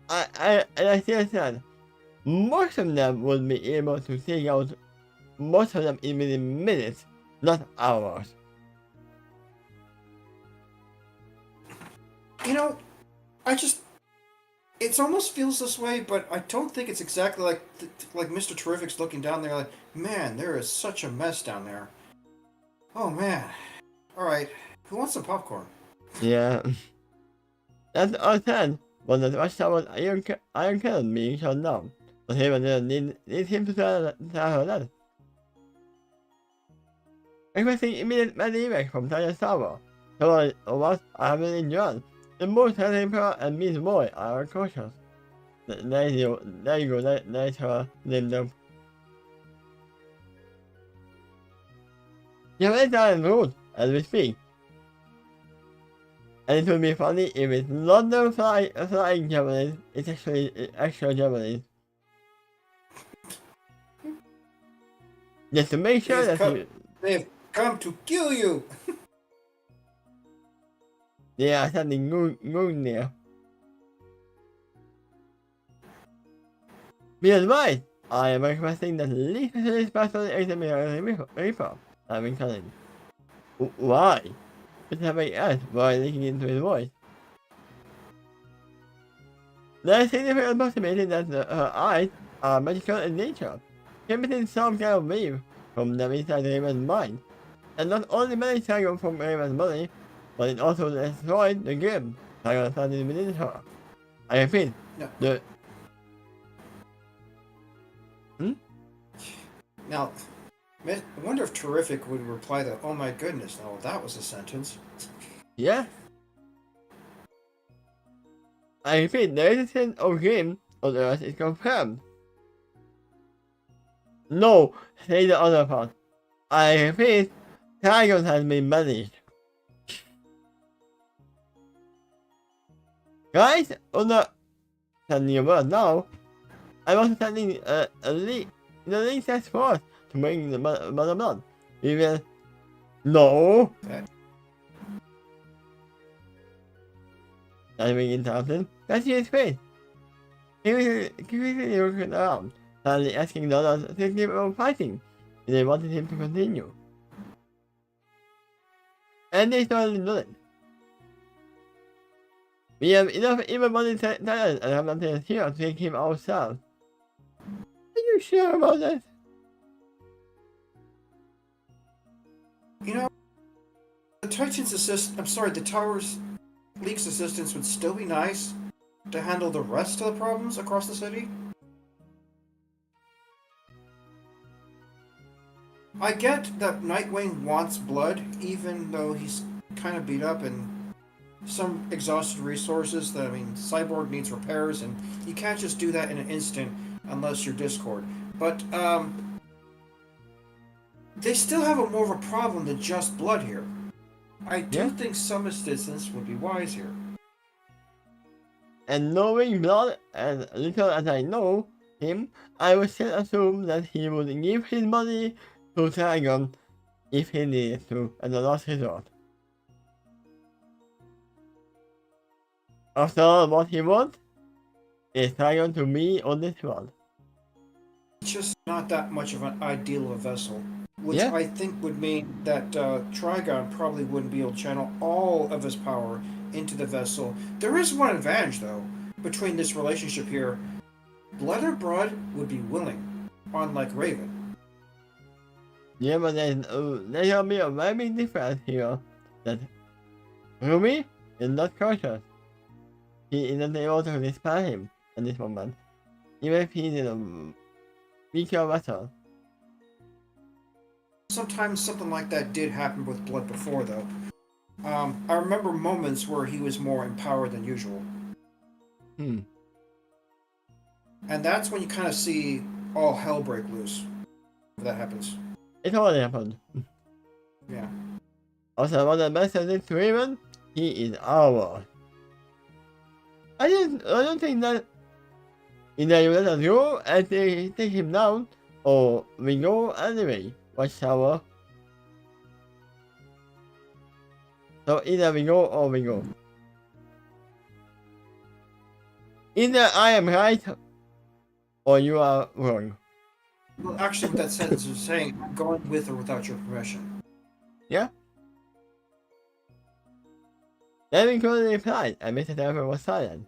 I still said most of them would be able to take out most of them in within minutes, not hours. You know, it almost feels this way, but I don't think it's exactly like Mr. Terrific's looking down there like, man, there is such a mess down there. Oh man. All right, who wants some popcorn? Yeah, that's all said. But the Watchtower's iron cannon being shut down. But he will need him to tell her that. Requesting immediate medevac from Tiger's Tower. So what I have been injured. The most Emperor and Miss Boy are cautious. There you go, let her name them. You have entered the road as we speak. And it would be funny if it's not the flying javelin, it's actually extra javelin. Just to make sure that they've come to kill you! Yeah, something good there. Be advised, I am requesting that least specialist person examine Reaper. I'm inclined. Why? It's having asked while looking into his voice. There is significant possibility that her eyes are magical in nature, emitting some kind of wave from the inside Raven's mind, and not only managed Trigon from Raven's body, but it also destroyed the game Trigon started within her. I repeat, no. Now, I wonder if Terrific would reply that, oh my goodness, no, that was a sentence. Yeah. I repeat, the existence of game on Earth is confirmed. No, say the other part. I repeat, Trigon has been banished. Guys, on the sending a word now, I'm also sending a link, the link says for us to bring the Mother Blood. We will. No! I'm being interrupted. That's his face. He was quickly looking around, suddenly asking the others to keep on fighting. They wanted him to continue. And they started doing it. We have enough evil-bodied talent and have nothing here to take him ourselves. Are you sure about that? You know, the Tower's League's assistance would still be nice to handle the rest of the problems across the city. I get that Nightwing wants blood, even though he's kind of beat up and some exhausted resources. That, I mean, Cyborg needs repairs, and you can't just do that in an instant unless you're Discord. But they still have more of a problem than just blood here. I do think some assistance would be wise here. And knowing Blood as little as I know him, I would still assume that he would give his money to Trigon if he needed to, as a last resort. After all, what he wants is Trigon to be on this world. It's just not that much of an ideal of a vessel. Which I think would mean that Trigon probably wouldn't be able to channel all of his power into the vessel. There is one advantage, though, between this relationship here. Blood would be willing, unlike Raven. Yeah, but there'll be a very big difference here. That Ruby is not cautious. He isn't able to dispel him at this moment, even if he's in a weaker vessel. Sometimes something like that did happen with Blood before, though. I remember moments where he was more empowered than usual. And that's when you kind of see all hell break loose. If that happens. It already happened. Yeah. Also, one of the best of this Trigon, he is ours. I don't think that either you let us go and take him down, or we go anyway. Watchtower. So either we go or we go. Either I am right or you are wrong. Well, actually, what that sentence is saying, I'm going with or without your permission. Yeah? Then we couldn't reply, and Mr. Trevor was silent.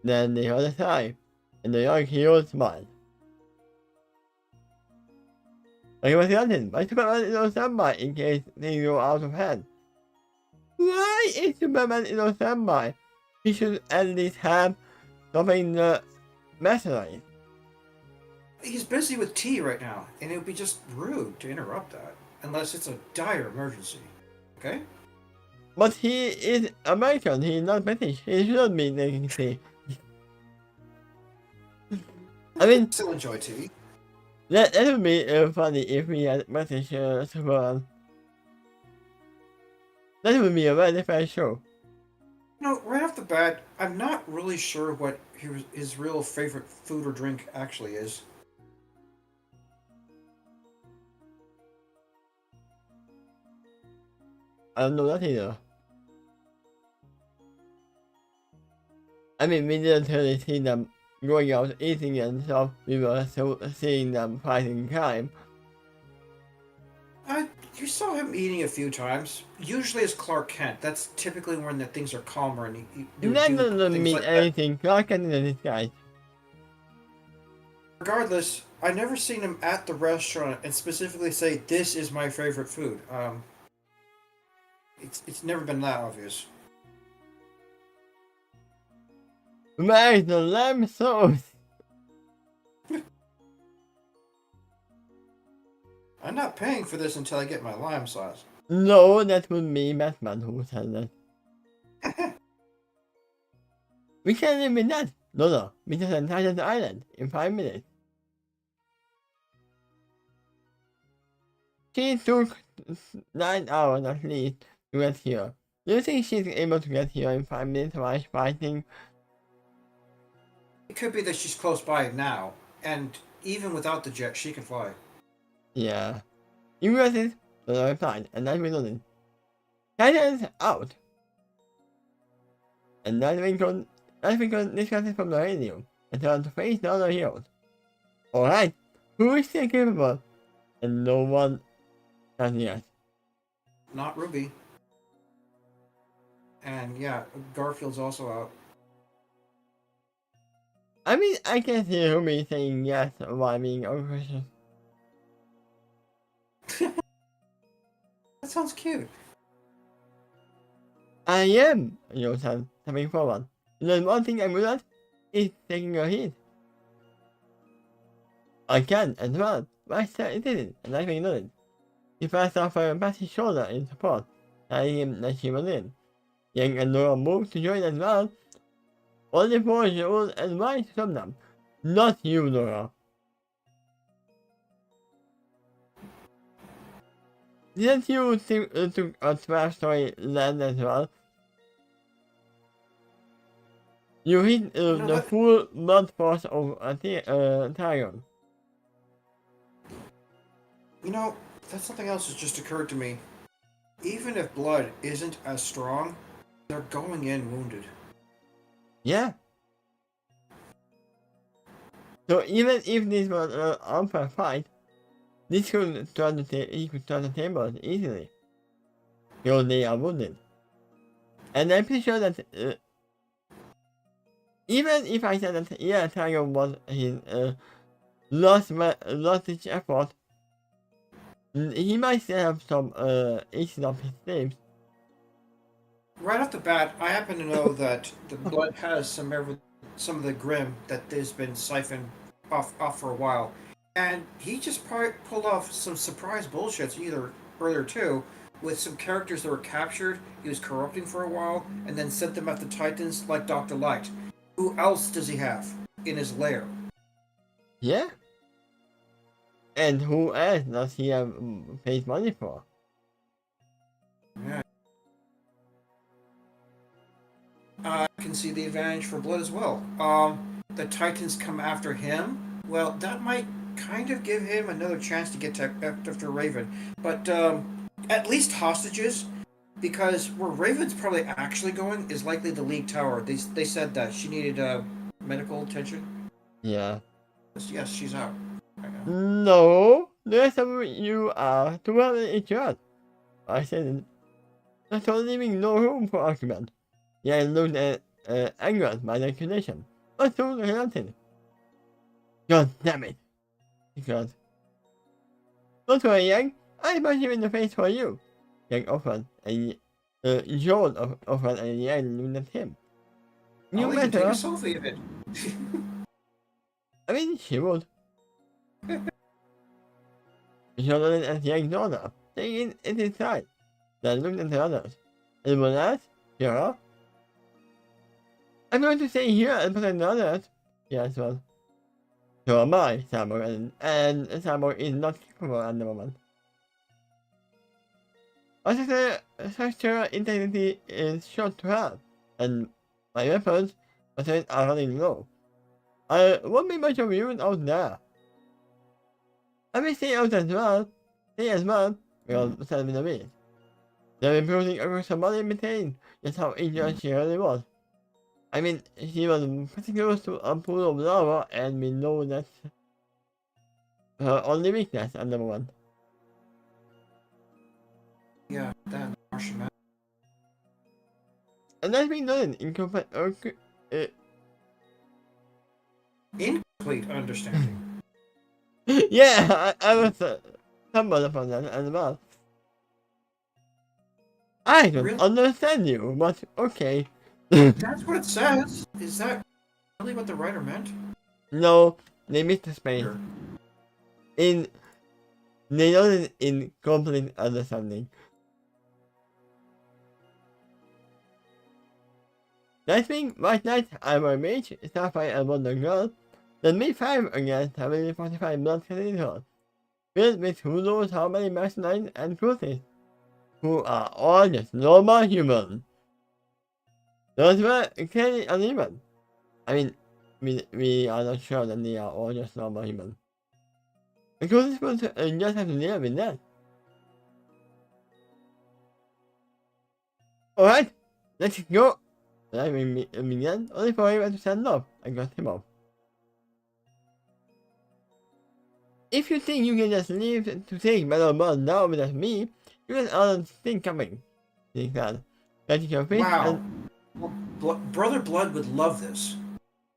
Then the other side, and the young hero smiled. But he was certain, but Superman is on standby in case things go out of hand. Why is Superman on standby? He should at least have something mastermind. He's busy with tea right now, and it would be just rude to interrupt that, unless it's a dire emergency. Okay? But he is American, he is not British. He should be taking tea. I mean, Still enjoy tea. that would be funny if we had British Superman. That would be a very fair show. No, right off the bat, I'm not really sure what his real favorite food or drink actually is. I don't know that either. I mean, we didn't really see them going out eating and stuff. We were still seeing them fighting crime. You saw him eating a few times. Usually as Clark Kent. That's typically when the things are calmer and he That doesn't mean like anything. Clark Kent is this guy. Regardless, I never seen him at the restaurant and specifically say, "This is my favorite food." It's never been that obvious. Where is the lamb sauce? I'm not paying for this until I get my lime sauce. No, that would be Batman who said that. We can't live with that. No, we just entire the island in 5 minutes. She took 9 hours at least to get here. Do you think she's able to get here in 5 minutes while fighting? It could be that she's close by now, and even without the jet, she can fly. Yeah. You read it, so I replied, and then we didn't. Titans out! And then we could discuss it from the radio, and turn to face the other heroes. Alright, who is still capable? And no one has yet. Not Ruby. And yeah, Garfield's also out. I mean, I can see Ruby saying yes while being uncautious. That sounds cute. I am, Yosan, stepping forward. The one thing I'm good at is taking a hit. I can as well, but I said it didn't, and I ignored it. He passed off her past his shoulder in support, telling him that she was in. Yang and Nora moved to join as well. Only 4-year-old and wise to stop them. Not you, Nora. Didn't you think took a trash story land as well? You hit the full blood force of Trigon. You know, that's something else that just occurred to me. Even if blood isn't as strong, they're going in wounded. Yeah. So even if this was an unfair fight, this could turn the table easily. Because they are wounded. And I'm pretty sure that even if I said that yeah, Trigon was his lost his effort, he might still have some issues of his sleeves. Right off the bat, I happen to know that the blood has some of the grim that has been siphoned off for a while, and he just probably pulled off some surprise bullshits either earlier too, with some characters that were captured. He was corrupting for a while, and then sent them after Titans like Dr. Light. Who else does he have in his lair? Yeah. And who else does he have paid money for? Yeah. I can see the advantage for Blood as well. The Titans come after him. Well, that might kind of give him another chance to get to after Raven. But at least hostages, because where Raven's probably actually going is likely the League Tower. They said that she needed medical attention. Yeah. Yes, she's out right now. No, the rest of you are too well injured. I said, not leaving no room for argument. Yeah, looked angered by the accusation, but soon relented. God damn it, he cried. Don't worry, Yang. I punch him in the face for you. Yang offered, and Joel offered, and Yang looked at him. You I'll even take a matter. selfie of it. I mean, she would. Joel looked at Yang's daughter, taking it inside. Then looked at the others. Anyone else? Sure. I'm going to stay here and protect the others. Yes, well. So am I, Cyborg, and Cyborg is not capable at the moment. Our structural integrity is short to have, and my weapons are running low. I won't be much of use out there. I may stay out as well, because send me the beast. They're improving across her body maintain just how injured she really was. I mean, she was pretty close to a pool of lava, and we know that's her only weakness at the moment. Yeah, that Martian man. And that's been done in Incomplete understanding. yeah, I was stumbled upon that as well. I don't Really? understand you, but okay. That's what it says. Is that really what the writer meant? No, they missed the space. Sure. They don't in complete understanding. That being White Knight, Armor Mage, Starfire and Wonder Girl, then me 5 against heavily 45 blood candidates, filled with who knows how many mercenaries and crucists, who are all just normal humans. Those were clearly uneven. I mean, we are not sure that they are all just normal humans. The crucists will just have to deal with that. Alright, let's go. I began only for him to stand up. I got him off. If you think you can just leave to take Metal Ball now without me, you can other thing coming. He said, catching your face Wow. and Well, Brother Blood would love this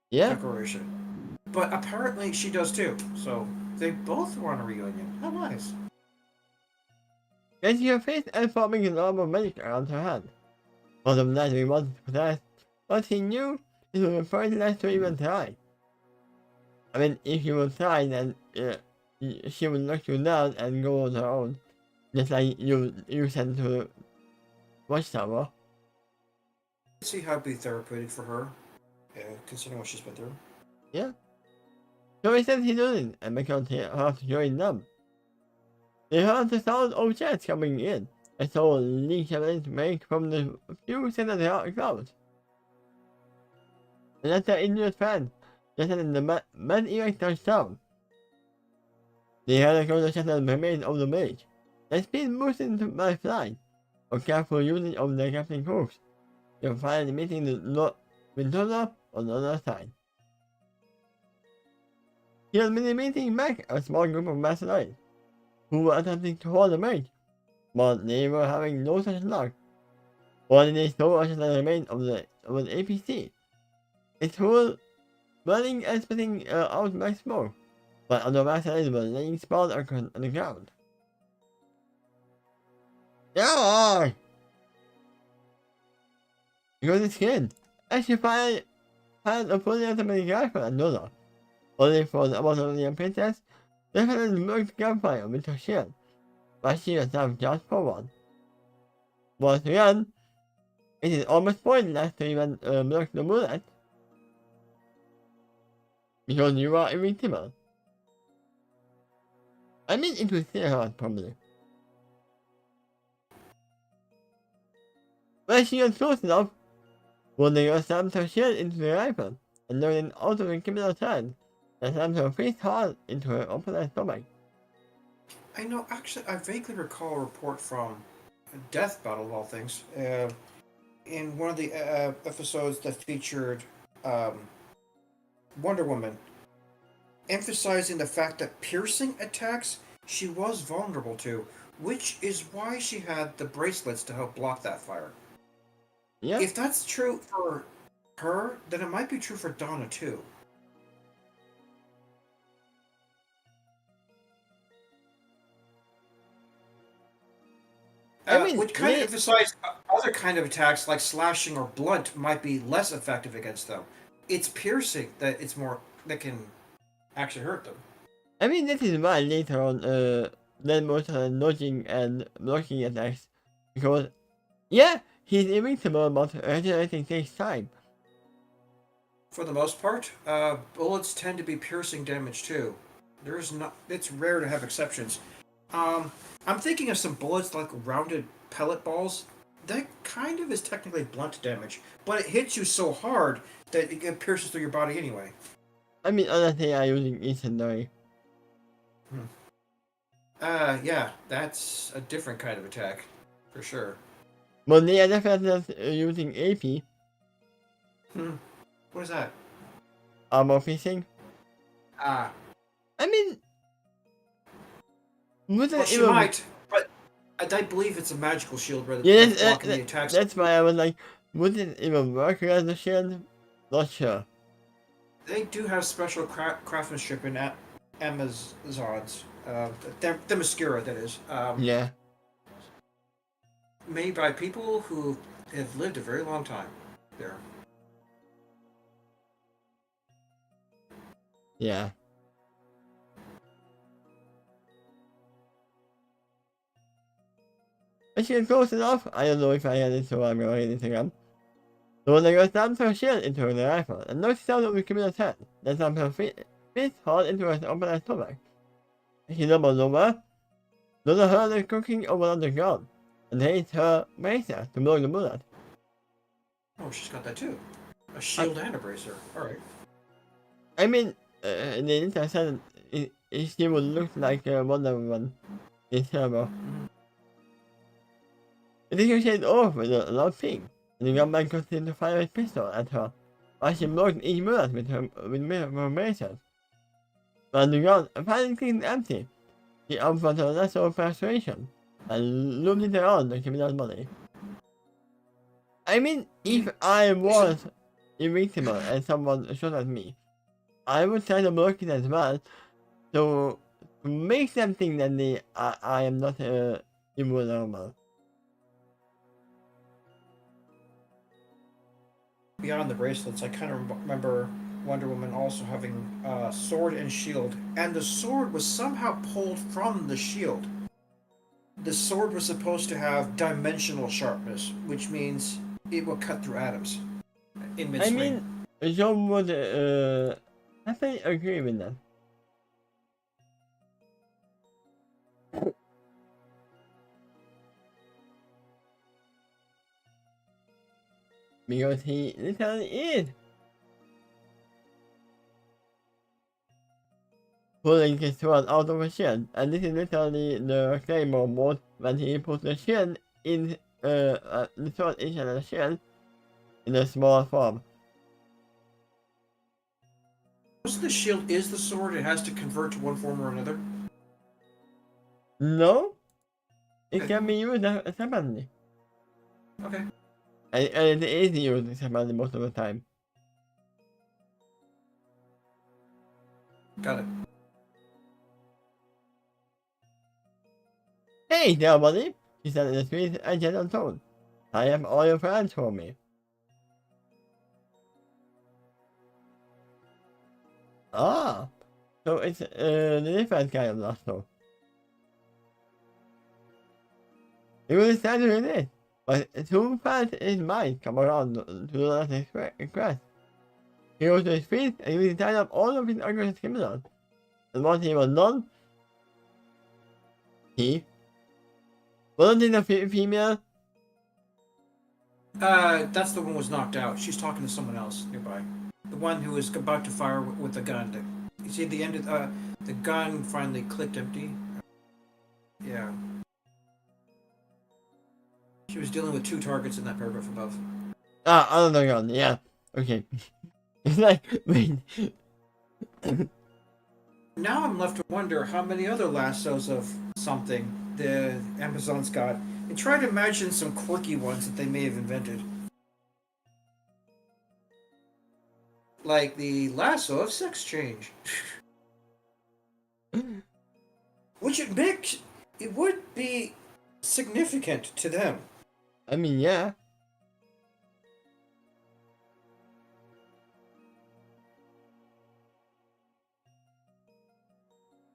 yeah, declaration. But apparently she does too. So they both want a reunion. How nice. catching your face and forming a normal magic around her hand. One of that we wanted to possess, but he knew it would be pointless to even try. I mean, if you would try, then she would knock you down and go on her own, just like you sent to Watchtower. See how it'd be therapeutic for her, considering what she's been through. Yeah. So he said he didn't, and because he had to join them. They heard the sound of jets coming in, and saw leaks of make from the few centered clouds. And as their injured friend, just as the man even touched down. They heard a conversation that remained of the mage. Their speed boosted by flight, or careful using of the captain hooks. They were finally meeting the Windows on the other side. He had been meeting back a small group of mercenaries, who were attempting to hold the mage, but they were having no such luck. Only they saw as the remains of an APC. Its whole burning and spitting out black smoke, but other mercenaries were laying spawns on the ground. Yeah! Because it's skin. And she fired a fully automatic rifle at Nola. Only for the Amazonian princess, definitely moved gunfire with her shield, but she herself just for one. Once again, it is almost pointless to even block the bullet, because you are invincible. I mean, it will still hurt, probably. When she gets close enough, Wonder slams her shield into the rifle, and loading out of the criminal's hand, and slams her face hard into her opponent's stomach. I know, actually, I vaguely recall a report from Death Battle, of all things, in one of the episodes that featured Wonder Woman, emphasizing the fact that piercing attacks she was vulnerable to, which is why she had the bracelets to help block that fire. Yeah. If that's true for her, then it might be true for Donna too. I mean, which kind of emphasize other kind of attacks like slashing or blunt might be less effective against them. It's piercing that can actually hurt them. I mean, this is why later on, then most dodging and blocking attacks, because, yeah, he's invincible, but regenerating takes time. For the most part, bullets tend to be piercing damage too. It's rare to have exceptions. I'm thinking of some bullets like rounded pellet balls. That kind of is technically blunt damage, but it hits you so hard that it pierces through your body anyway. I mean, honestly, I'm using incendiary. Yeah, that's a different kind of attack, for sure. But the other fighters using AP. What is that? Armor piercing. Ah. I mean, Well, she might, but I believe it's a magical shield rather than blocking the attacks. That's why I was like, would it even work as a shield? Not sure. They do have special craftsmanship in Amazons. Themyscira, that is. Yeah. Made by people who have lived a very long time there. Yeah. When she gets close enough, I don't know if I had it so I'm going anything up. So when I stabs her shield into her rifle, and knocks down the criminal's head, then stabs her fist hard into her opponent's stomach. She doubles over, does her the cooking over on the ground, and hits her bracer to blow the bullet. Oh, she's got that too. A shield and a bracer. Alright. I mean, the internet said she would look like Wonder Woman. It's terrible. The negotiated off with a loud ping, and the gunman continued to fire his pistol at her, while she blocked each bullet with her bracers. But the gun apparently is empty. She outfronted a lesser of persuasion, and loomed it around the criminal's body. I mean, if I was invincible and someone shot at me, I would try to block it as well, so to make them think that I am not invulnerable. Beyond the bracelets, I kind of remember Wonder Woman also having sword and shield, and the sword was somehow pulled from the shield. The sword was supposed to have dimensional sharpness, which means it will cut through atoms in mid-swing. I mean, John would definitely agree with that. Because he literally is pulling his sword out of a shield, and this is literally the claymore mode when he puts the shield in the sword inside the shield in a small form. Once the shield is the sword, it has to convert to one form or another? No, it can be used separately. Okay. And it is used separately most of the time. Got it. Hey there, buddy, she said in a sweet and gentle tone. I have all your friends for me. Ah, so it's the different kind of lasso. It was sad to this, but too fast his mind come around to the last request. He rose to his feet and he tied up all of his unconscious criminals. And once he was done, he wasn't the female That's the one who was knocked out. She's talking to someone else nearby. The one who was about to fire with the gun. You see, the end of the gun finally clicked empty. Yeah. She was dealing with 2 targets in that paragraph above. Ah, another gun. Yeah. Okay. It's like, wait. Now I'm left to wonder how many other lassos of something the Amazons got, and try to imagine some quirky ones that they may have invented. Like the lasso of sex change. Which it would be significant to them. I mean, yeah.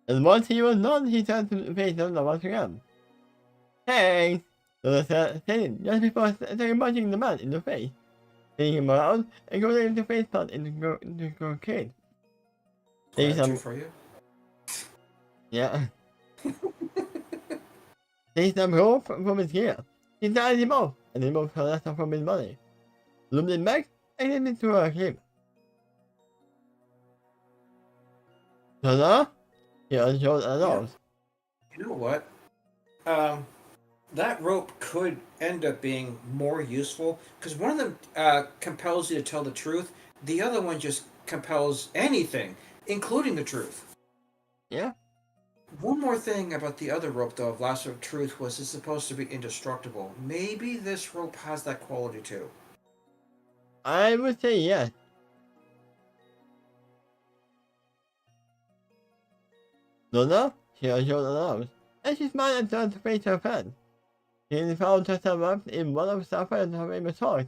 And once he was done, he turned to face them once again. Hey! So the saying, just before punching the man in the face, hitting him around, and going into face plant into cocaine. Gratitude for you. Yeah. Takes some rope from his gear. He ties him off, and removes the rest from his body. Looms him back, and him into a cave. Ta-da! He unshows a nose. You know what? That rope could end up being more useful because one of them compels you to tell the truth. The other one just compels anything, including the truth. Yeah. One more thing about the other rope, though, of Lasso of Truth, was it's supposed to be indestructible. Maybe this rope has that quality too. I would say yes. Luna, she unshows a nose, and she smiled and turned to face her friend. She found herself wrapped in one of Sapphire's famous toys,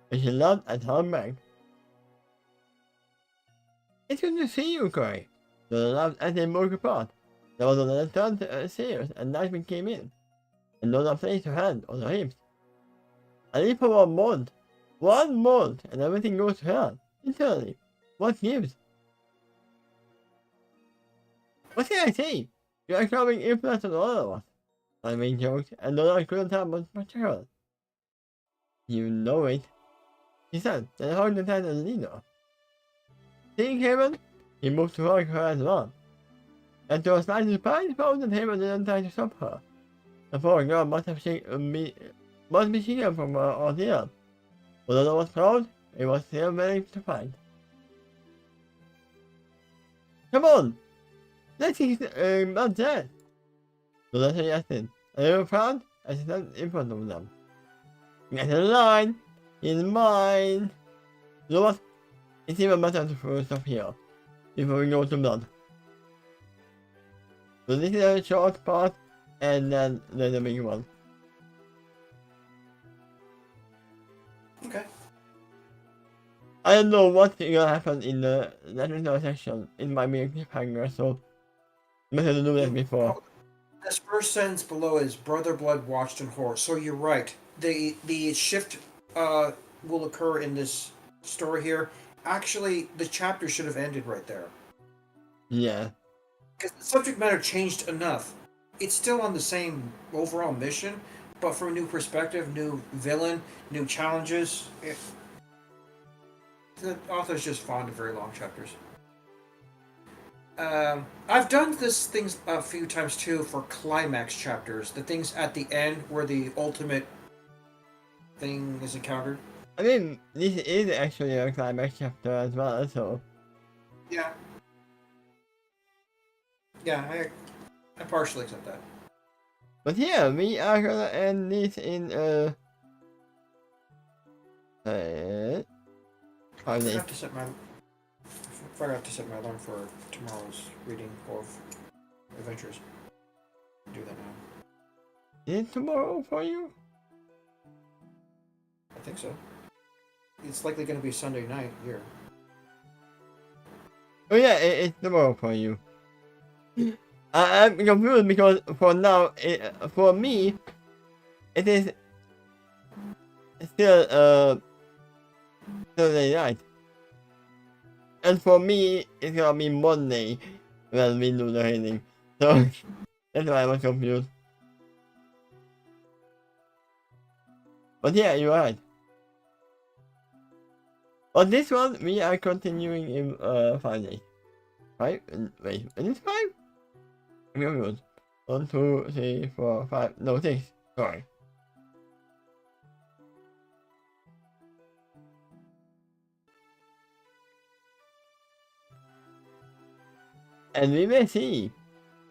and she laughed and hung back. It's good to see you, Corey. Luna laughed as they moved apart. There was another turn to Sears, and Nightman came in, and Luna placed her hand on her hips. I leave for 1 month. 1 month, and everything goes to hell. Internally. What gives? What can I say? You are showing influence on all of us. I mean joked, and Luna couldn't have much her. You know it, he said, then hugged the tight as Lena. Seeing Haven, he moved to hug her as well. And to a slight surprise, found that Haven didn't try to stop her. The poor girl must be shaken from her ordeal. Although it was proud, it was still very to find. Come on! Let's see about that! So that's suggested, and they were proud as he stood in front of them. Get in line! He's mine! You know what? It's even better to throw stuff here, before we go to blood. So this is a short part, and then there's a big one. Okay. I don't know what's gonna happen in the next section. It might be a cliffhanger, so better to do that before. Oh, this first sentence below is Brother Blood watched in horror. So you're right. The shift will occur in this story here. Actually, the chapter should have ended right there. Yeah. Because the subject matter changed enough. It's still on the same overall mission, but from a new perspective, new villain, new challenges. The author's just fond of very long chapters. I've done this things a few times too for climax chapters, the things at the end where the ultimate thing is encountered. I mean, this is actually a climax chapter as well, so. Yeah. Yeah, I partially accept that. But yeah, we are gonna end this in 5 days. I forgot to set my alarm for tomorrow's reading of adventures. I'll do that now. Is it tomorrow for you? I think so. It's likely going to be Sunday night here. Oh yeah, it's tomorrow for you. I'm confused because for now, for me, it is still Thursday night. And for me, it's gonna be Monday when we do the reading. So that's why I was confused. But yeah, you're right. On this one, we are continuing in 5 days. 5? Wait, is it 5? Good. 1, 2, 3, 4, 5. No, 6. Sorry. And we may see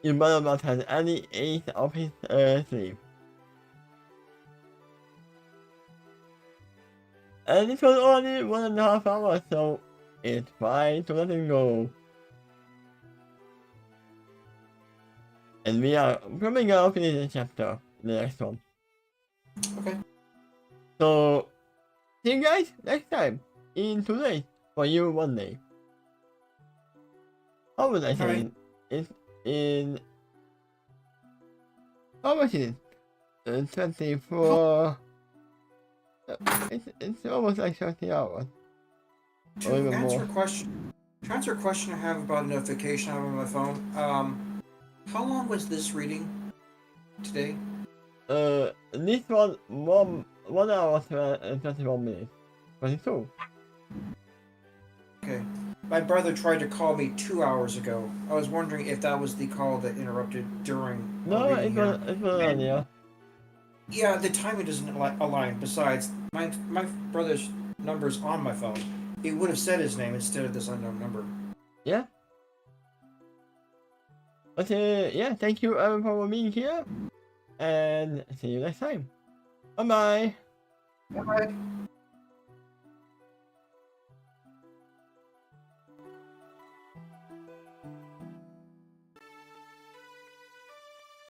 if one of us has any ace of his sleeve. And it was only 1.5 hours, so it's fine to let him go. And we are coming up in the chapter, the next one. Okay. So, see you guys next time in 2 days. For you, 1 day. How would I say Alright. it's in... How much is it? 24... It's almost like 30 hours. To Or even answer more. a question, I have about a notification I have on my phone. How long was this reading today? This one, 1 hour and 31 minutes. 22. Okay. My brother tried to call me 2 hours ago. I was wondering if that was the call that interrupted during our No, reading here. it was earlier. Yeah, the timing doesn't align. Besides, my brother's number's on my phone. It would have said his name instead of this unknown number. Yeah. But yeah, thank you for being here. And see you next time. Bye bye. Bye.